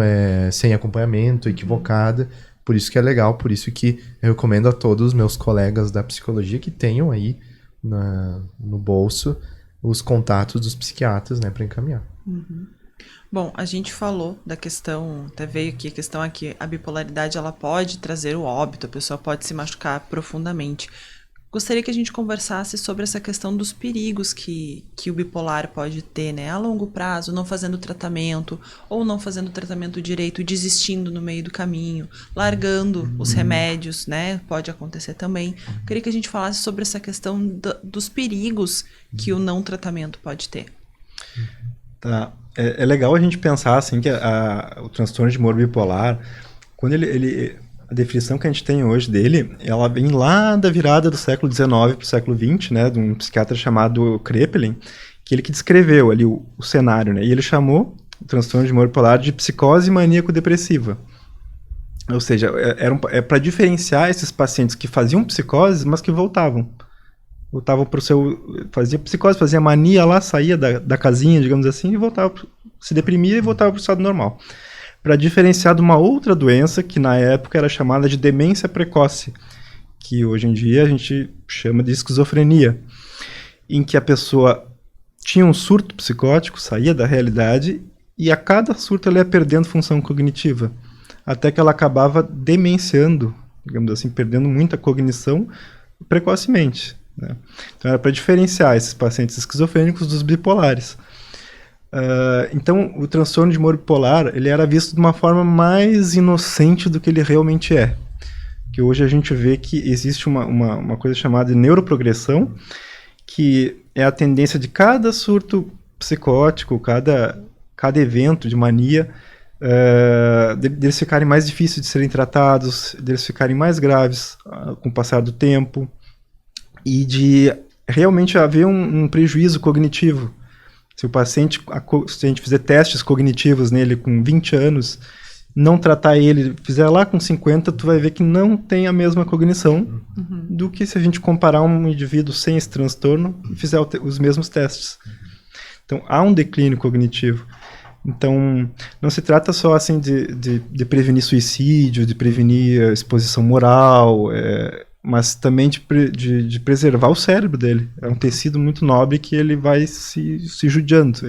sem acompanhamento, equivocada. Por isso que é legal, por isso que eu recomendo a todos os meus colegas da psicologia que tenham aí no bolso os contatos dos psiquiatras, né, para encaminhar. Bom, a gente falou da questão, até veio aqui a questão aqui, a bipolaridade ela pode trazer o óbito, a pessoa pode se machucar profundamente. Gostaria que a gente conversasse sobre essa questão dos perigos que o bipolar pode ter, né? A longo prazo, não fazendo tratamento, ou não fazendo tratamento direito, desistindo no meio do caminho, largando os remédios, né? Pode acontecer também. Queria que a gente falasse sobre essa questão dos perigos que o não tratamento pode ter. Tá. É legal a gente pensar assim que o transtorno de humor bipolar, quando a definição que a gente tem hoje dele, ela vem lá da virada do século XIX para o século XX, né, de um psiquiatra chamado Kraepelin, que ele que descreveu ali o cenário, né, e ele chamou o transtorno de humor bipolar de psicose maníaco-depressiva. Ou seja, para diferenciar esses pacientes que faziam psicoses, mas que voltavam para o seu... Fazia psicose, fazia mania lá, saía da casinha, digamos assim, e voltava, se deprimia e voltava para o estado normal. Para diferenciar de uma outra doença que na época era chamada de demência precoce, que hoje em dia a gente chama de esquizofrenia, em que a pessoa tinha um surto psicótico, saía da realidade, e a cada surto ela ia perdendo função cognitiva, até que ela acabava demenciando, digamos assim, perdendo muita cognição precocemente, né? Então era para diferenciar esses pacientes esquizofrênicos dos bipolares. Então, o transtorno de humor bipolar ele era visto de uma forma mais inocente do que ele realmente é. Que hoje a gente vê que existe uma coisa chamada de neuroprogressão, que é a tendência de cada surto psicótico, cada evento de mania, deles ficarem mais difíceis de serem tratados, deles ficarem mais graves com o passar do tempo, e de realmente haver um prejuízo cognitivo. Se o paciente, se a gente fizer testes cognitivos nele com 20 anos, não tratar ele, fizer lá com 50, tu vai ver que não tem a mesma cognição do que se a gente comparar um indivíduo sem esse transtorno e fizer os mesmos testes. Então, há um declínio cognitivo. Então, não se trata só assim de prevenir suicídio, de prevenir exposição moral, mas também de preservar o cérebro dele. É um tecido muito nobre que ele vai se judiando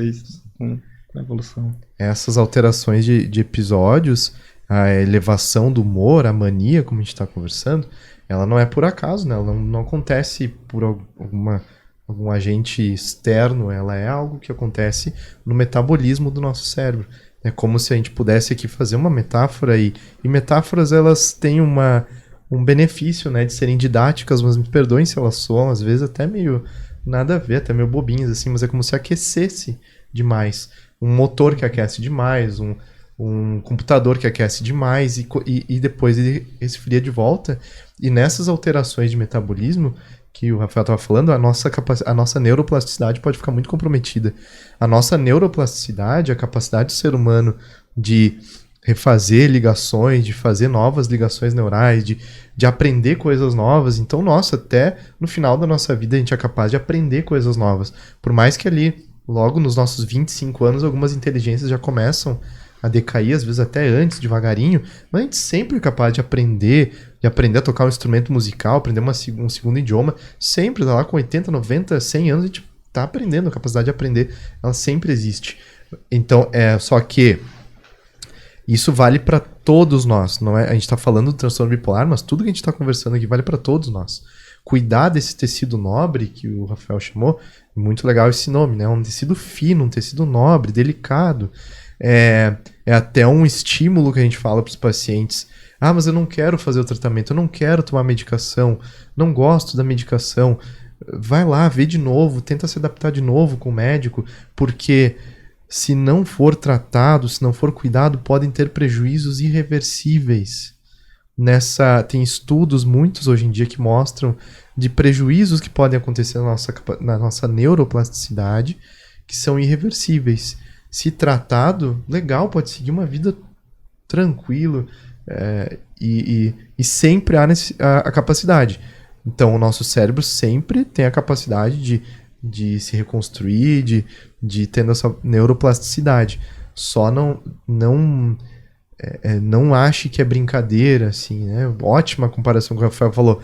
com a evolução. Essas alterações de episódios, a elevação do humor, a mania, como a gente está conversando, ela não é por acaso, né? Ela não acontece por algum agente externo, ela é algo que acontece no metabolismo do nosso cérebro. É como se a gente pudesse aqui fazer uma metáfora, e metáforas elas têm um benefício, né, de serem didáticas, mas me perdoem se elas soam, às vezes até meio nada a ver, até meio bobinhas, assim, mas é como se aquecesse demais. Um motor que aquece demais, um computador que aquece demais e depois ele esfria de volta. E nessas alterações de metabolismo que o Rafael estava falando, a nossa neuroplasticidade pode ficar muito comprometida. A nossa neuroplasticidade, a capacidade do ser humano de refazer ligações, de fazer novas ligações neurais, de aprender coisas novas. Então, até no final da nossa vida a gente é capaz de aprender coisas novas. Por mais que ali, logo nos nossos 25 anos, algumas inteligências já começam a decair, às vezes até antes, devagarinho, mas a gente sempre é capaz de aprender a tocar um instrumento musical, aprender um segundo idioma, sempre, lá com 80, 90, 100 anos, a gente está aprendendo, a capacidade de aprender, ela sempre existe. Então, só que isso vale para todos nós, não é? A gente está falando do transtorno bipolar, mas tudo que a gente está conversando aqui vale para todos nós. Cuidar desse tecido nobre, que o Rafael chamou, muito legal esse nome, né? Um tecido fino, um tecido nobre, delicado. É até um estímulo que a gente fala para os pacientes. Ah, mas eu não quero fazer o tratamento, eu não quero tomar medicação, não gosto da medicação. Vai lá, vê de novo, tenta se adaptar de novo com o médico, porque se não for tratado, se não for cuidado, podem ter prejuízos irreversíveis. Tem estudos, muitos hoje em dia, que mostram de prejuízos que podem acontecer na nossa neuroplasticidade, que são irreversíveis. Se tratado, legal, pode seguir uma vida tranquilo, e sempre há a capacidade. Então, o nosso cérebro sempre tem a capacidade de se reconstruir, de ter essa neuroplasticidade. Só não ache que é brincadeira, assim, né? Ótima comparação que o Rafael falou.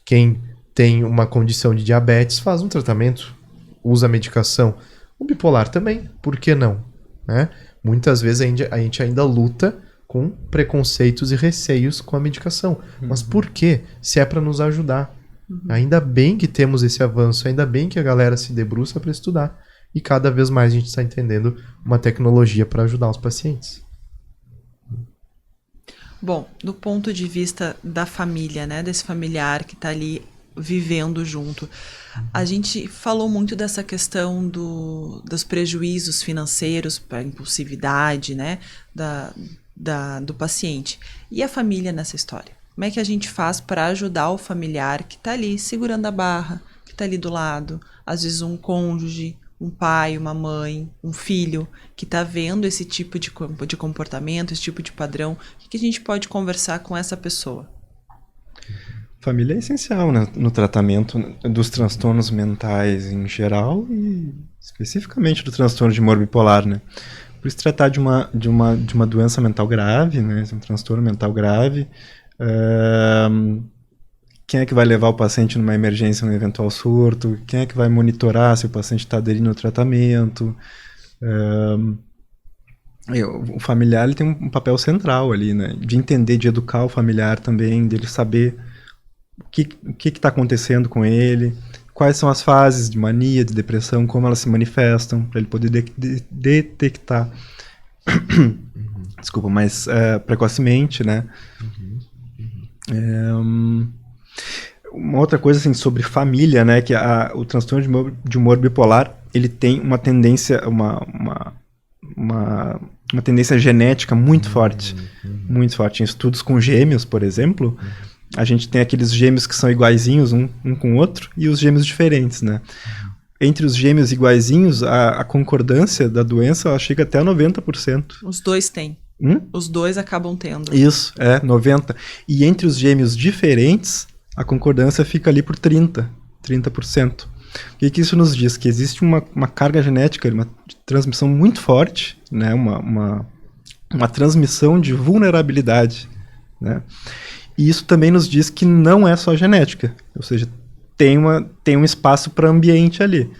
Quem tem uma condição de diabetes faz um tratamento, usa medicação. O bipolar também, por que não? Né? Muitas vezes a gente ainda luta com preconceitos e receios com a medicação. Mas por quê? Se é para nos ajudar. Ainda bem que temos esse avanço, ainda bem que a galera se debruça para estudar. E cada vez mais a gente está entendendo uma tecnologia para ajudar os pacientes. Bom, do ponto de vista da família, né, desse familiar que está ali vivendo junto, a gente falou muito dessa questão dos prejuízos financeiros para a impulsividade, né, do paciente. E a família nessa história? Como é que a gente faz para ajudar o familiar que está ali segurando a barra, que está ali do lado, às vezes um cônjuge, um pai, uma mãe, um filho, que está vendo esse tipo de comportamento, esse tipo de padrão? O que a gente pode conversar com essa pessoa? Família é essencial, né, no tratamento dos transtornos mentais em geral e especificamente do transtorno de humor bipolar, né? Por se tratar de uma doença mental grave, né, um transtorno mental grave, quem é que vai levar o paciente numa emergência, num eventual surto? Quem é que vai monitorar se o paciente está aderindo ao tratamento? O familiar ele tem um papel central ali, né, de entender, de educar o familiar também, dele saber o que está acontecendo com ele, quais são as fases de mania, de depressão, como elas se manifestam, para ele poder detectar desculpa, mais precocemente, né? Uma outra coisa assim, sobre família, né, que o transtorno de humor bipolar ele tem uma tendência, uma tendência genética muito forte, muito forte. Em estudos com gêmeos, por exemplo, a gente tem aqueles gêmeos que são iguaizinhos um com o outro e os gêmeos diferentes, né? entre os gêmeos iguaizinhos, a concordância da doença ela chega até 90%. Os dois têm. Os dois acabam tendo. Isso, 90%. E entre os gêmeos diferentes, a concordância fica ali por 30%. O que isso nos diz? Que existe uma carga genética, uma transmissão muito forte, né? uma transmissão de vulnerabilidade. Né? E isso também nos diz que não é só genética, ou seja, tem um espaço para ambiente ali.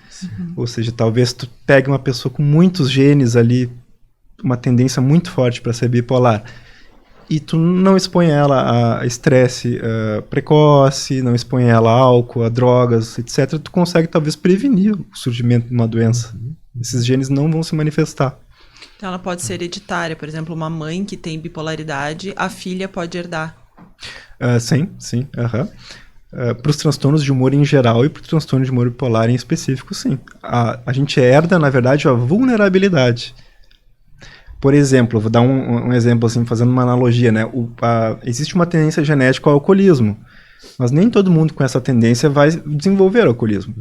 Ou seja, talvez tu pegue uma pessoa com muitos genes ali, uma tendência muito forte para ser bipolar, e tu não expõe ela a estresse precoce, não expõe ela a álcool, a drogas, etc., tu consegue talvez prevenir o surgimento de uma doença. Esses genes não vão se manifestar. Então ela pode ser hereditária, por exemplo, uma mãe que tem bipolaridade, a filha pode herdar. Sim. Para os transtornos de humor em geral e para o transtorno de humor bipolar em específico, sim. A gente herda, na verdade, a vulnerabilidade. Por exemplo, vou dar um exemplo assim, fazendo uma analogia, né? Existe uma tendência genética ao alcoolismo, mas nem todo mundo com essa tendência vai desenvolver alcoolismo.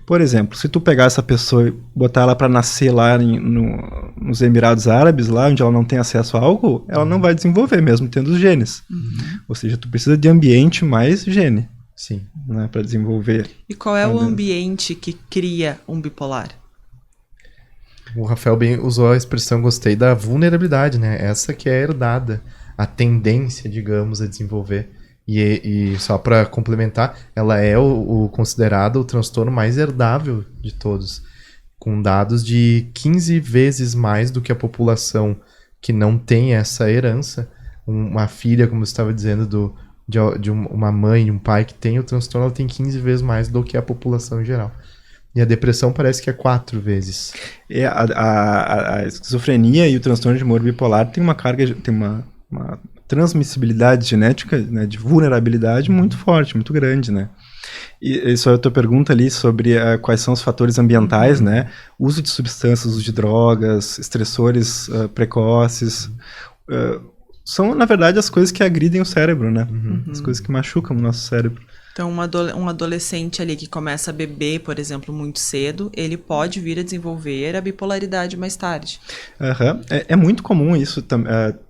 Por exemplo, se tu pegar essa pessoa e botar ela para nascer lá nos Emirados Árabes, lá onde ela não tem acesso a álcool, ela não vai desenvolver, mesmo tendo os genes. Ou seja, tu precisa de ambiente mais gene. Sim. Né, para desenvolver. E qual é o ambiente que cria um bipolar? O Rafael bem usou a expressão, gostei, da vulnerabilidade, né? Essa que é herdada, a tendência, digamos, a desenvolver. E só para complementar, ela é considerado o transtorno mais herdável de todos, com dados de 15 vezes mais do que a população que não tem essa herança. Uma filha, como você estava dizendo, de uma mãe e um pai que tem o transtorno, ela tem 15 vezes mais do que a população em geral. E a depressão parece que é 4 vezes. A esquizofrenia e o transtorno de humor bipolar tem uma carga, tem uma transmissibilidade genética, né, de vulnerabilidade muito forte, muito grande, né? E só a tua pergunta ali sobre quais são os fatores ambientais, né? Uso de substâncias, uso de drogas, estressores precoces, são, na verdade, as coisas que agridem o cérebro, né? As coisas que machucam o nosso cérebro. Então, um adolescente ali que começa a beber, por exemplo, muito cedo, ele pode vir a desenvolver a bipolaridade mais tarde. É muito comum isso,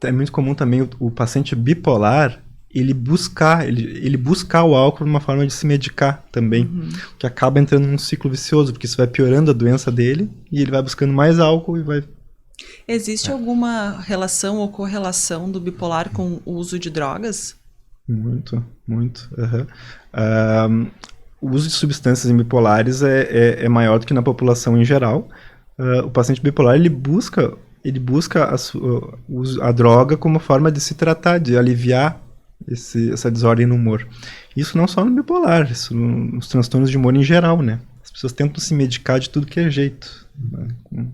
é muito comum também o paciente bipolar, ele buscar o álcool uma forma de se medicar também, que acaba entrando num ciclo vicioso, porque isso vai piorando a doença dele, e ele vai buscando mais álcool e vai... Existe alguma relação ou correlação do bipolar com o uso de drogas? Muito. O uso de substâncias bipolares é maior do que na população em geral. O paciente bipolar ele busca a droga como forma de se tratar, de aliviar essa desordem no humor. Isso não só no bipolar, isso nos transtornos de humor em geral, né? As pessoas tentam se medicar de tudo que é jeito. Né?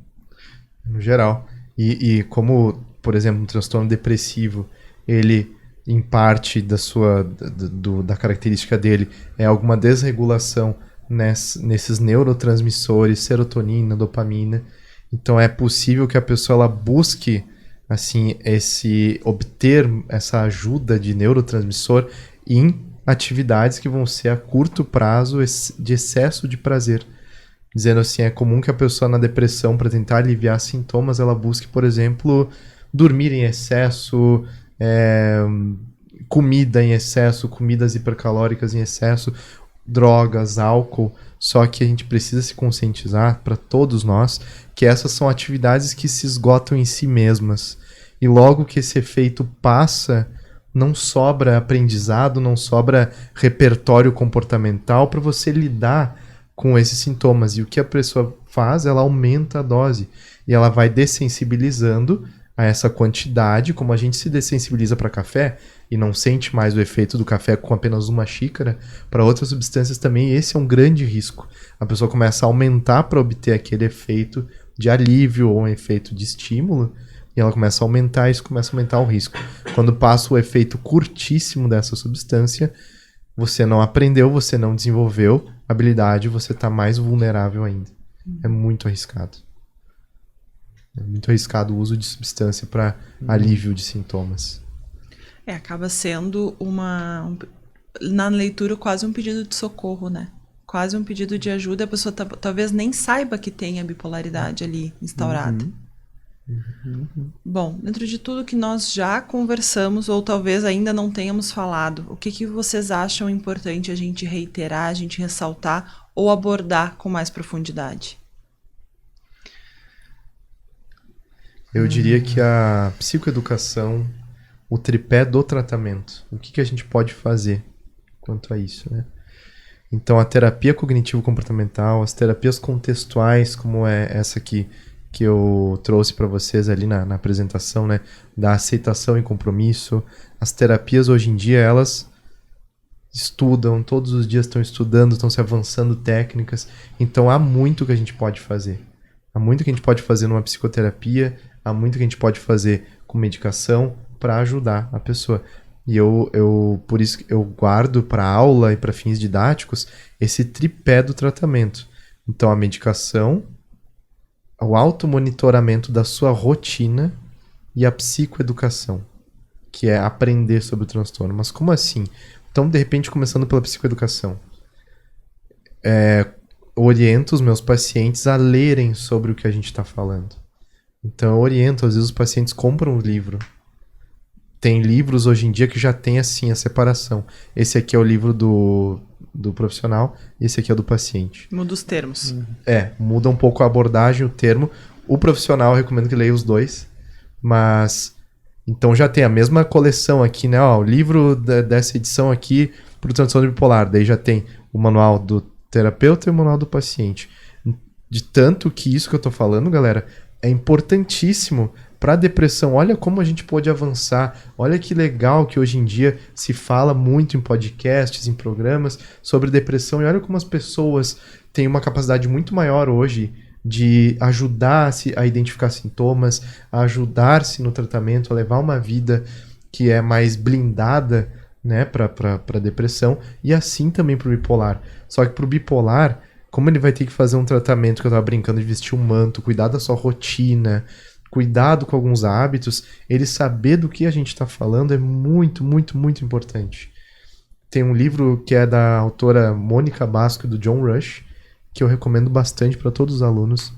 No geral. E como, por exemplo, um transtorno depressivo, ele... em parte da característica dele, é alguma desregulação nesses neurotransmissores, serotonina, dopamina. Então é possível que a pessoa ela busque assim, obter essa ajuda de neurotransmissor em atividades que vão ser a curto prazo de excesso de prazer. Dizendo assim, é comum que a pessoa na depressão, para tentar aliviar sintomas, ela busque, por exemplo, dormir em excesso... comida em excesso, comidas hipercalóricas em excesso, drogas, álcool. Só que a gente precisa se conscientizar, para todos nós, que essas são atividades que se esgotam em si mesmas. E logo que esse efeito passa, não sobra aprendizado, não sobra repertório comportamental para você lidar com esses sintomas. E o que a pessoa faz, ela aumenta a dose. E ela vai dessensibilizando a essa quantidade, como a gente se dessensibiliza para café e não sente mais o efeito do café com apenas uma xícara, para outras substâncias também esse é um grande risco. A pessoa começa a aumentar para obter aquele efeito de alívio ou um efeito de estímulo, e ela começa a aumentar, isso começa a aumentar o risco. Quando passa o efeito curtíssimo dessa substância, você não aprendeu, você não desenvolveu habilidade, você está mais vulnerável ainda. É muito arriscado. É muito arriscado o uso de substância para alívio de sintomas. Acaba sendo na leitura quase um pedido de socorro, né? quase um pedido de ajuda, a pessoa talvez nem saiba que tem a bipolaridade ali instaurada. Bom, dentro de tudo que nós já conversamos, ou talvez ainda não tenhamos falado, o que vocês acham importante a gente reiterar, a gente ressaltar ou abordar com mais profundidade? Eu diria que a psicoeducação, o tripé do tratamento, o que a gente pode fazer quanto a isso, né? Então, a terapia cognitivo-comportamental, as terapias contextuais, como é essa que eu trouxe para vocês ali na apresentação, né? Da aceitação e compromisso. As terapias, hoje em dia, elas estudam, todos os dias estão estudando, estão se avançando técnicas. Então, há muito que a gente pode fazer. Há muito que a gente pode fazer numa psicoterapia, há muito que a gente pode fazer com medicação para ajudar a pessoa. E por isso que eu guardo para aula e para fins didáticos esse tripé do tratamento. Então, a medicação, o automonitoramento da sua rotina e a psicoeducação, que é aprender sobre o transtorno. Mas como assim? Então, de repente, começando pela psicoeducação, oriento os meus pacientes a lerem sobre o que a gente está falando. Então, eu oriento, às vezes os pacientes compram um livro. Tem livros hoje em dia que já tem assim a separação. Esse aqui é o livro do profissional e esse aqui é o do paciente. Muda os termos. Muda um pouco a abordagem, o termo. O profissional, eu recomendo que leia os dois. Mas, então já tem a mesma coleção aqui, né? Ó, o livro dessa edição aqui para o transtorno bipolar. Daí já tem o manual do terapeuta e o manual do paciente. De tanto que isso que eu tô falando, galera, é importantíssimo para a depressão. Olha como a gente pode avançar. Olha que legal que hoje em dia se fala muito em podcasts, em programas sobre depressão. E olha como as pessoas têm uma capacidade muito maior hoje de ajudar-se a identificar sintomas, a ajudar-se no tratamento, a levar uma vida que é mais blindada, né, para a depressão. E assim também para o bipolar. Só que para o bipolar, como ele vai ter que fazer um tratamento, que eu estava brincando de vestir um manto, cuidar da sua rotina, cuidado com alguns hábitos, ele saber do que a gente está falando é muito, muito, muito importante. Tem um livro que é da autora Mônica Basco e do John Rush, que eu recomendo bastante para todos os alunos,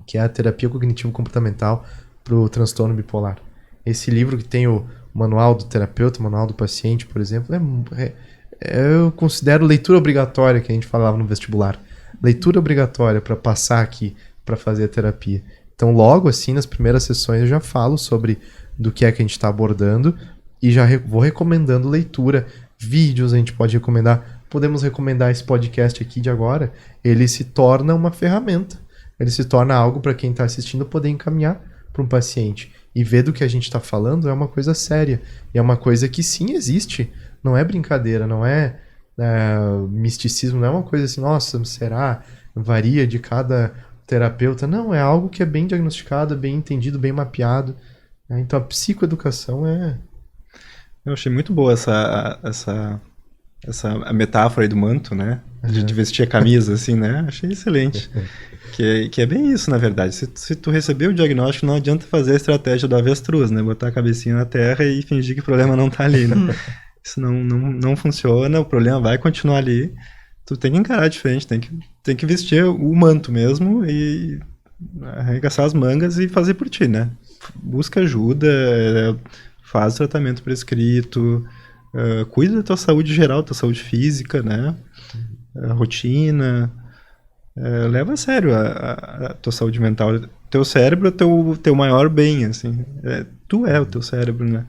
que é a Terapia Cognitivo-Comportamental para o Transtorno Bipolar. Esse livro que tem o manual do terapeuta, o manual do paciente, por exemplo, eu considero leitura obrigatória, que a gente falava no vestibular. Leitura obrigatória para passar aqui, para fazer a terapia. Então, logo assim, nas primeiras sessões, eu já falo sobre do que é que a gente está abordando e já vou recomendando leitura. Vídeos a gente pode recomendar. Podemos recomendar esse podcast aqui de agora. Ele se torna uma ferramenta. Ele se torna algo para quem está assistindo poder encaminhar para um paciente. E ver do que a gente está falando é uma coisa séria. E é uma coisa que sim existe. Não é brincadeira, não é misticismo, não é uma coisa assim, nossa, será? Varia de cada terapeuta. Não, é algo que é bem diagnosticado, bem entendido, bem mapeado. Então a psicoeducação Eu achei muito boa essa metáfora aí do manto, né? De vestir a camisa, assim, né? Achei excelente. Que é bem isso, na verdade. Se tu receber o diagnóstico, não adianta fazer a estratégia do avestruz, né? Botar a cabecinha na terra e fingir que o problema não tá ali, né? Isso não funciona, o problema vai continuar ali. Tu tem que encarar diferente, tem que vestir o manto mesmo e arregaçar as mangas e fazer por ti, né? Busca ajuda, faz o tratamento prescrito, cuida da tua saúde geral, tua saúde física, né? A rotina, leva a sério a tua saúde mental. Teu cérebro é teu maior bem, assim. Tu é o teu cérebro, né?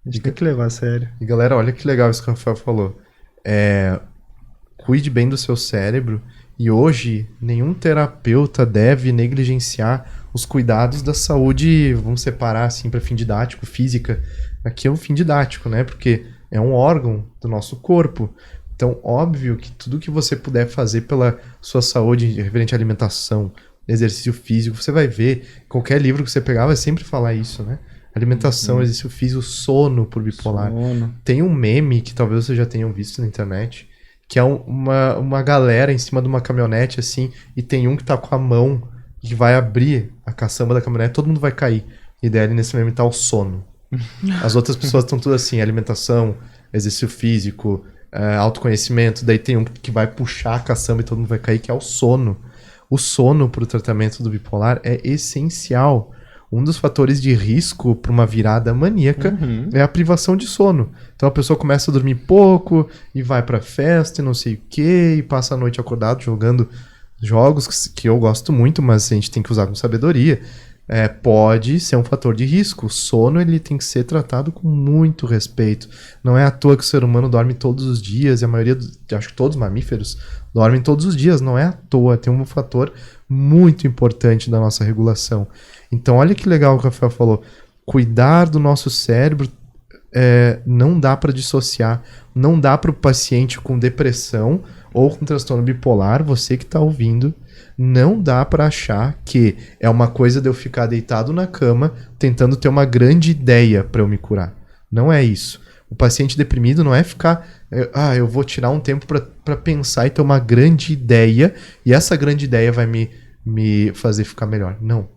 A gente tem que levar a sério. E galera, olha que legal isso que o Rafael falou. Cuide bem do seu cérebro. E hoje, nenhum terapeuta deve negligenciar os cuidados da saúde, vamos separar assim para fim didático, física. Aqui é um fim didático, né? Porque é um órgão do nosso corpo. Então, óbvio que tudo que você puder fazer pela sua saúde referente à alimentação, exercício físico, você vai ver, qualquer livro que você pegar vai sempre falar isso, né? Alimentação, exercício físico, sono por bipolar. Tem um meme que talvez vocês já tenham visto na internet, que é uma galera em cima de uma caminhonete, assim, e tem um que tá com a mão que vai abrir a caçamba da caminhonete, todo mundo vai cair. E daí nesse meme tá o sono. As outras pessoas estão tudo assim, alimentação, exercício físico, autoconhecimento, daí tem um que vai puxar a caçamba e todo mundo vai cair, que é o sono. O sono para o tratamento do bipolar é essencial. Um dos fatores de risco para uma virada maníaca é a privação de sono. Então a pessoa começa a dormir pouco e vai para festa e não sei o que, e passa a noite acordado jogando jogos que eu gosto muito, mas a gente tem que usar com sabedoria. Pode ser um fator de risco. O sono ele tem que ser tratado com muito respeito. Não é à toa que o ser humano dorme todos os dias, e a maioria, acho que todos os mamíferos dormem todos os dias. Não é à toa, tem um fator muito importante da nossa regulação. Então olha que legal o que o Rafael falou. Cuidar do nosso cérebro não dá para dissociar. Não dá para o paciente com depressão ou com transtorno bipolar, você que está ouvindo, não dá para achar que é uma coisa de eu ficar deitado na cama tentando ter uma grande ideia para eu me curar. Não é isso. O paciente deprimido não é ficar, eu vou tirar um tempo para pensar e ter uma grande ideia e essa grande ideia vai me fazer ficar melhor. Não.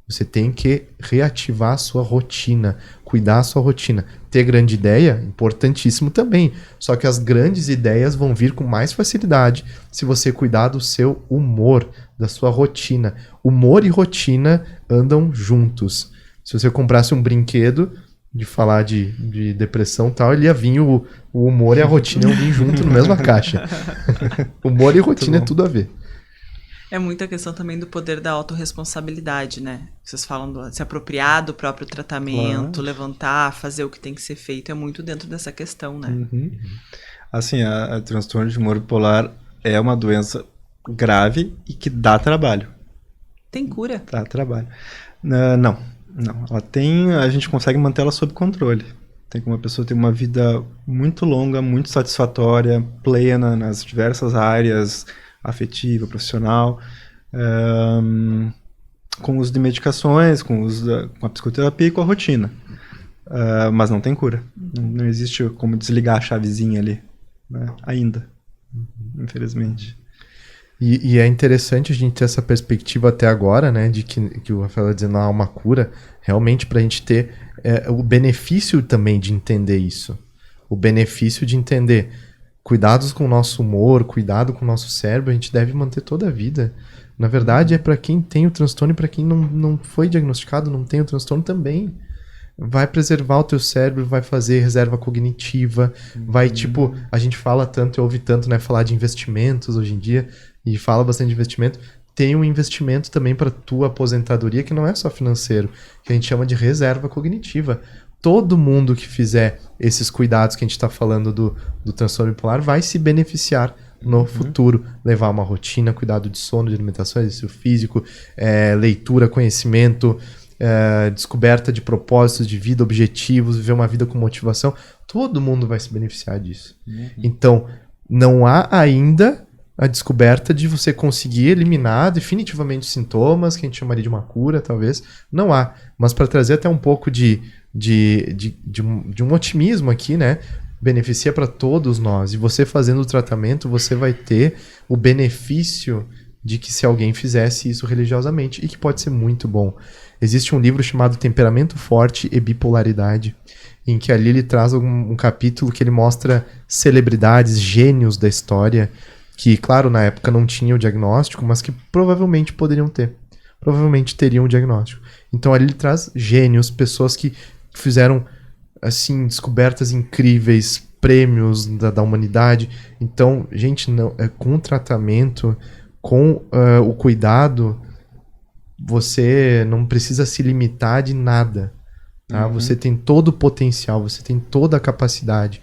Você tem que reativar a sua rotina, cuidar da sua rotina. Ter grande ideia, importantíssimo também. Só que as grandes ideias vão vir com mais facilidade se você cuidar do seu humor, da sua rotina. Humor e rotina andam juntos. Se você comprasse um brinquedo de falar de depressão e tal, ele ia vir o humor e a rotina iam vir junto na mesma caixa. Humor e rotina é tudo a ver. É muita questão também do poder da autorresponsabilidade, né? Vocês falam de se apropriar do próprio tratamento, levantar, fazer o que tem que ser feito, é muito dentro dessa questão, né? Assim, a transtorno de humor bipolar é uma doença grave e que dá trabalho. Tem cura? Dá trabalho. Não. Ela tem, a gente consegue manter ela sob controle. Tem como uma pessoa ter uma vida muito longa, muito satisfatória, plena nas diversas áreas, afetiva, profissional, com o uso de medicações, com a psicoterapia e com a rotina. Mas não tem cura. Não existe como desligar a chavezinha ali, né? Ainda, infelizmente. E é interessante a gente ter essa perspectiva até agora, né, de que o Rafael está dizendo há uma cura, realmente para a gente ter o benefício também de entender isso. O benefício de entender cuidados com o nosso humor, cuidado com o nosso cérebro, a gente deve manter toda a vida. Na verdade, é para quem tem o transtorno e para quem não foi diagnosticado, não tem o transtorno também. Vai preservar o teu cérebro, vai fazer reserva cognitiva, vai, tipo, a gente fala tanto, ouve tanto, né, falar de investimentos hoje em dia, e fala bastante de investimento. Tem um investimento também para tua aposentadoria, que não é só financeiro, que a gente chama de reserva cognitiva. Todo mundo que fizer esses cuidados que a gente está falando do transtorno bipolar vai se beneficiar no futuro. Levar uma rotina, cuidado de sono, de alimentação, exercício físico, leitura, conhecimento, descoberta de propósitos de vida, objetivos, viver uma vida com motivação. Todo mundo vai se beneficiar disso. Então, não há ainda a descoberta de você conseguir eliminar definitivamente os sintomas, que a gente chamaria de uma cura, talvez. Não há. Mas para trazer até um pouco de um otimismo aqui, né? Beneficia para todos nós. E você fazendo o tratamento, você vai ter o benefício de que se alguém fizesse isso religiosamente, e que pode ser muito bom. Existe um livro chamado Temperamento Forte e Bipolaridade, em que ali ele traz um capítulo que ele mostra celebridades, gênios da história, que, claro, na época não tinham o diagnóstico, mas que provavelmente poderiam ter. Provavelmente teriam o diagnóstico. Então ali ele traz gênios, pessoas que fizeram, assim, descobertas incríveis, prêmios da humanidade. Então, gente, não, com o tratamento, com o cuidado, você não precisa se limitar de nada. Tá? Você tem todo o potencial, você tem toda a capacidade.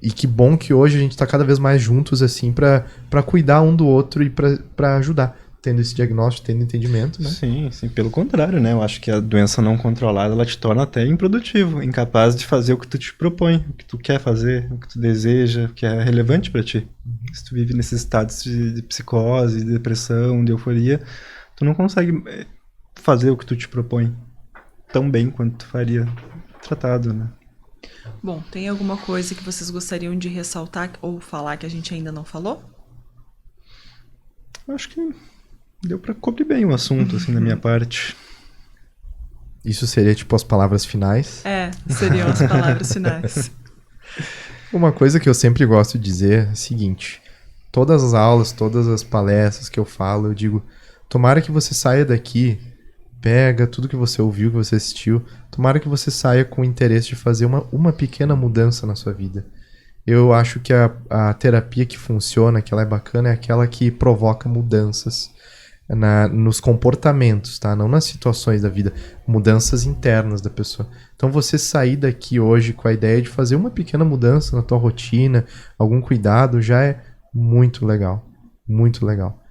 E que bom que hoje a gente está cada vez mais juntos, assim, para cuidar um do outro e para ajudar, tendo esse diagnóstico, tendo entendimento, né? Sim, pelo contrário, né? Eu acho que a doença não controlada, ela te torna até improdutivo, incapaz de fazer o que tu te propõe, o que tu quer fazer, o que tu deseja, o que é relevante para ti. Se tu vive nesses estados de psicose, de depressão, de euforia, tu não consegue fazer o que tu te propõe tão bem quanto tu faria tratado, né? Bom, tem alguma coisa que vocês gostariam de ressaltar ou falar que a gente ainda não falou? Acho que deu pra cobrir bem o assunto, assim, da minha parte. Isso seria, tipo, as palavras finais? Seriam as palavras finais. Uma coisa que eu sempre gosto de dizer é a seguinte: todas as aulas, todas as palestras que eu falo, eu digo, tomara que você saia daqui, pega tudo que você ouviu, que você assistiu, tomara que você saia com o interesse de fazer uma pequena mudança na sua vida. Eu acho que a terapia que funciona, que ela é bacana, é aquela que provoca mudanças nos comportamentos, tá? Não nas situações da vida, mudanças internas da pessoa. Então você sair daqui hoje com a ideia de fazer uma pequena mudança na tua rotina, algum cuidado, já é muito legal, muito legal.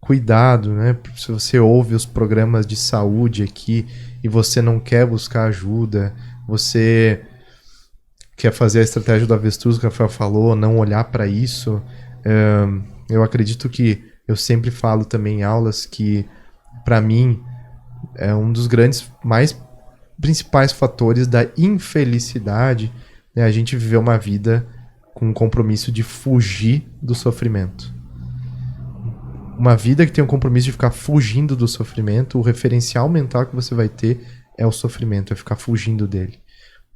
Cuidado, né? Se você ouve os programas de saúde aqui e você não quer buscar ajuda, você quer fazer a estratégia do avestruz que o Rafael falou, não olhar para isso, eu acredito que eu sempre falo também em aulas que, para mim, é um dos grandes, mais principais fatores da infelicidade, né, a gente viver uma vida com o compromisso de fugir do sofrimento. Uma vida que tem um compromisso de ficar fugindo do sofrimento, o referencial mental que você vai ter é o sofrimento, é ficar fugindo dele.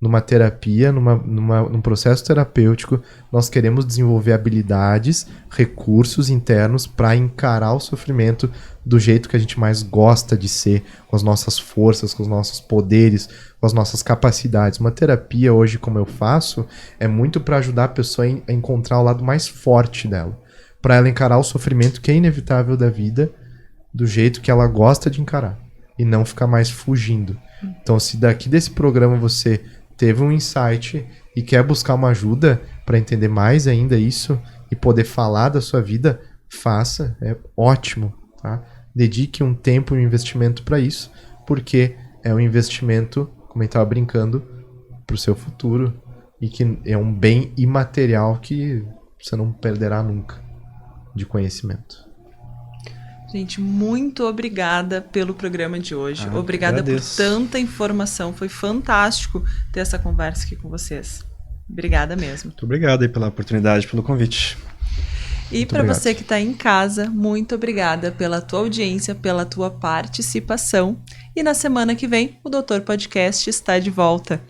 Numa terapia, num processo terapêutico, nós queremos desenvolver habilidades, recursos internos para encarar o sofrimento do jeito que a gente mais gosta de ser, com as nossas forças, com os nossos poderes, com as nossas capacidades. Uma terapia hoje, como eu faço, é muito para ajudar a pessoa a encontrar o lado mais forte dela, para ela encarar o sofrimento que é inevitável da vida do jeito que ela gosta de encarar e não ficar mais fugindo. Então, se daqui desse programa você teve um insight e quer buscar uma ajuda para entender mais ainda isso e poder falar da sua vida, faça, é ótimo, tá? Dedique um tempo e um investimento para isso, porque é um investimento, como eu estava brincando, para o seu futuro e que é um bem imaterial que você não perderá nunca de conhecimento. Gente, muito obrigada pelo programa de hoje. Obrigada por tanta informação. Foi fantástico ter essa conversa aqui com vocês. Obrigada mesmo. Muito obrigado aí pela oportunidade, pelo convite. E para você que está em casa, muito obrigada pela tua audiência, pela tua participação. E na semana que vem, o Doutor Podcast está de volta.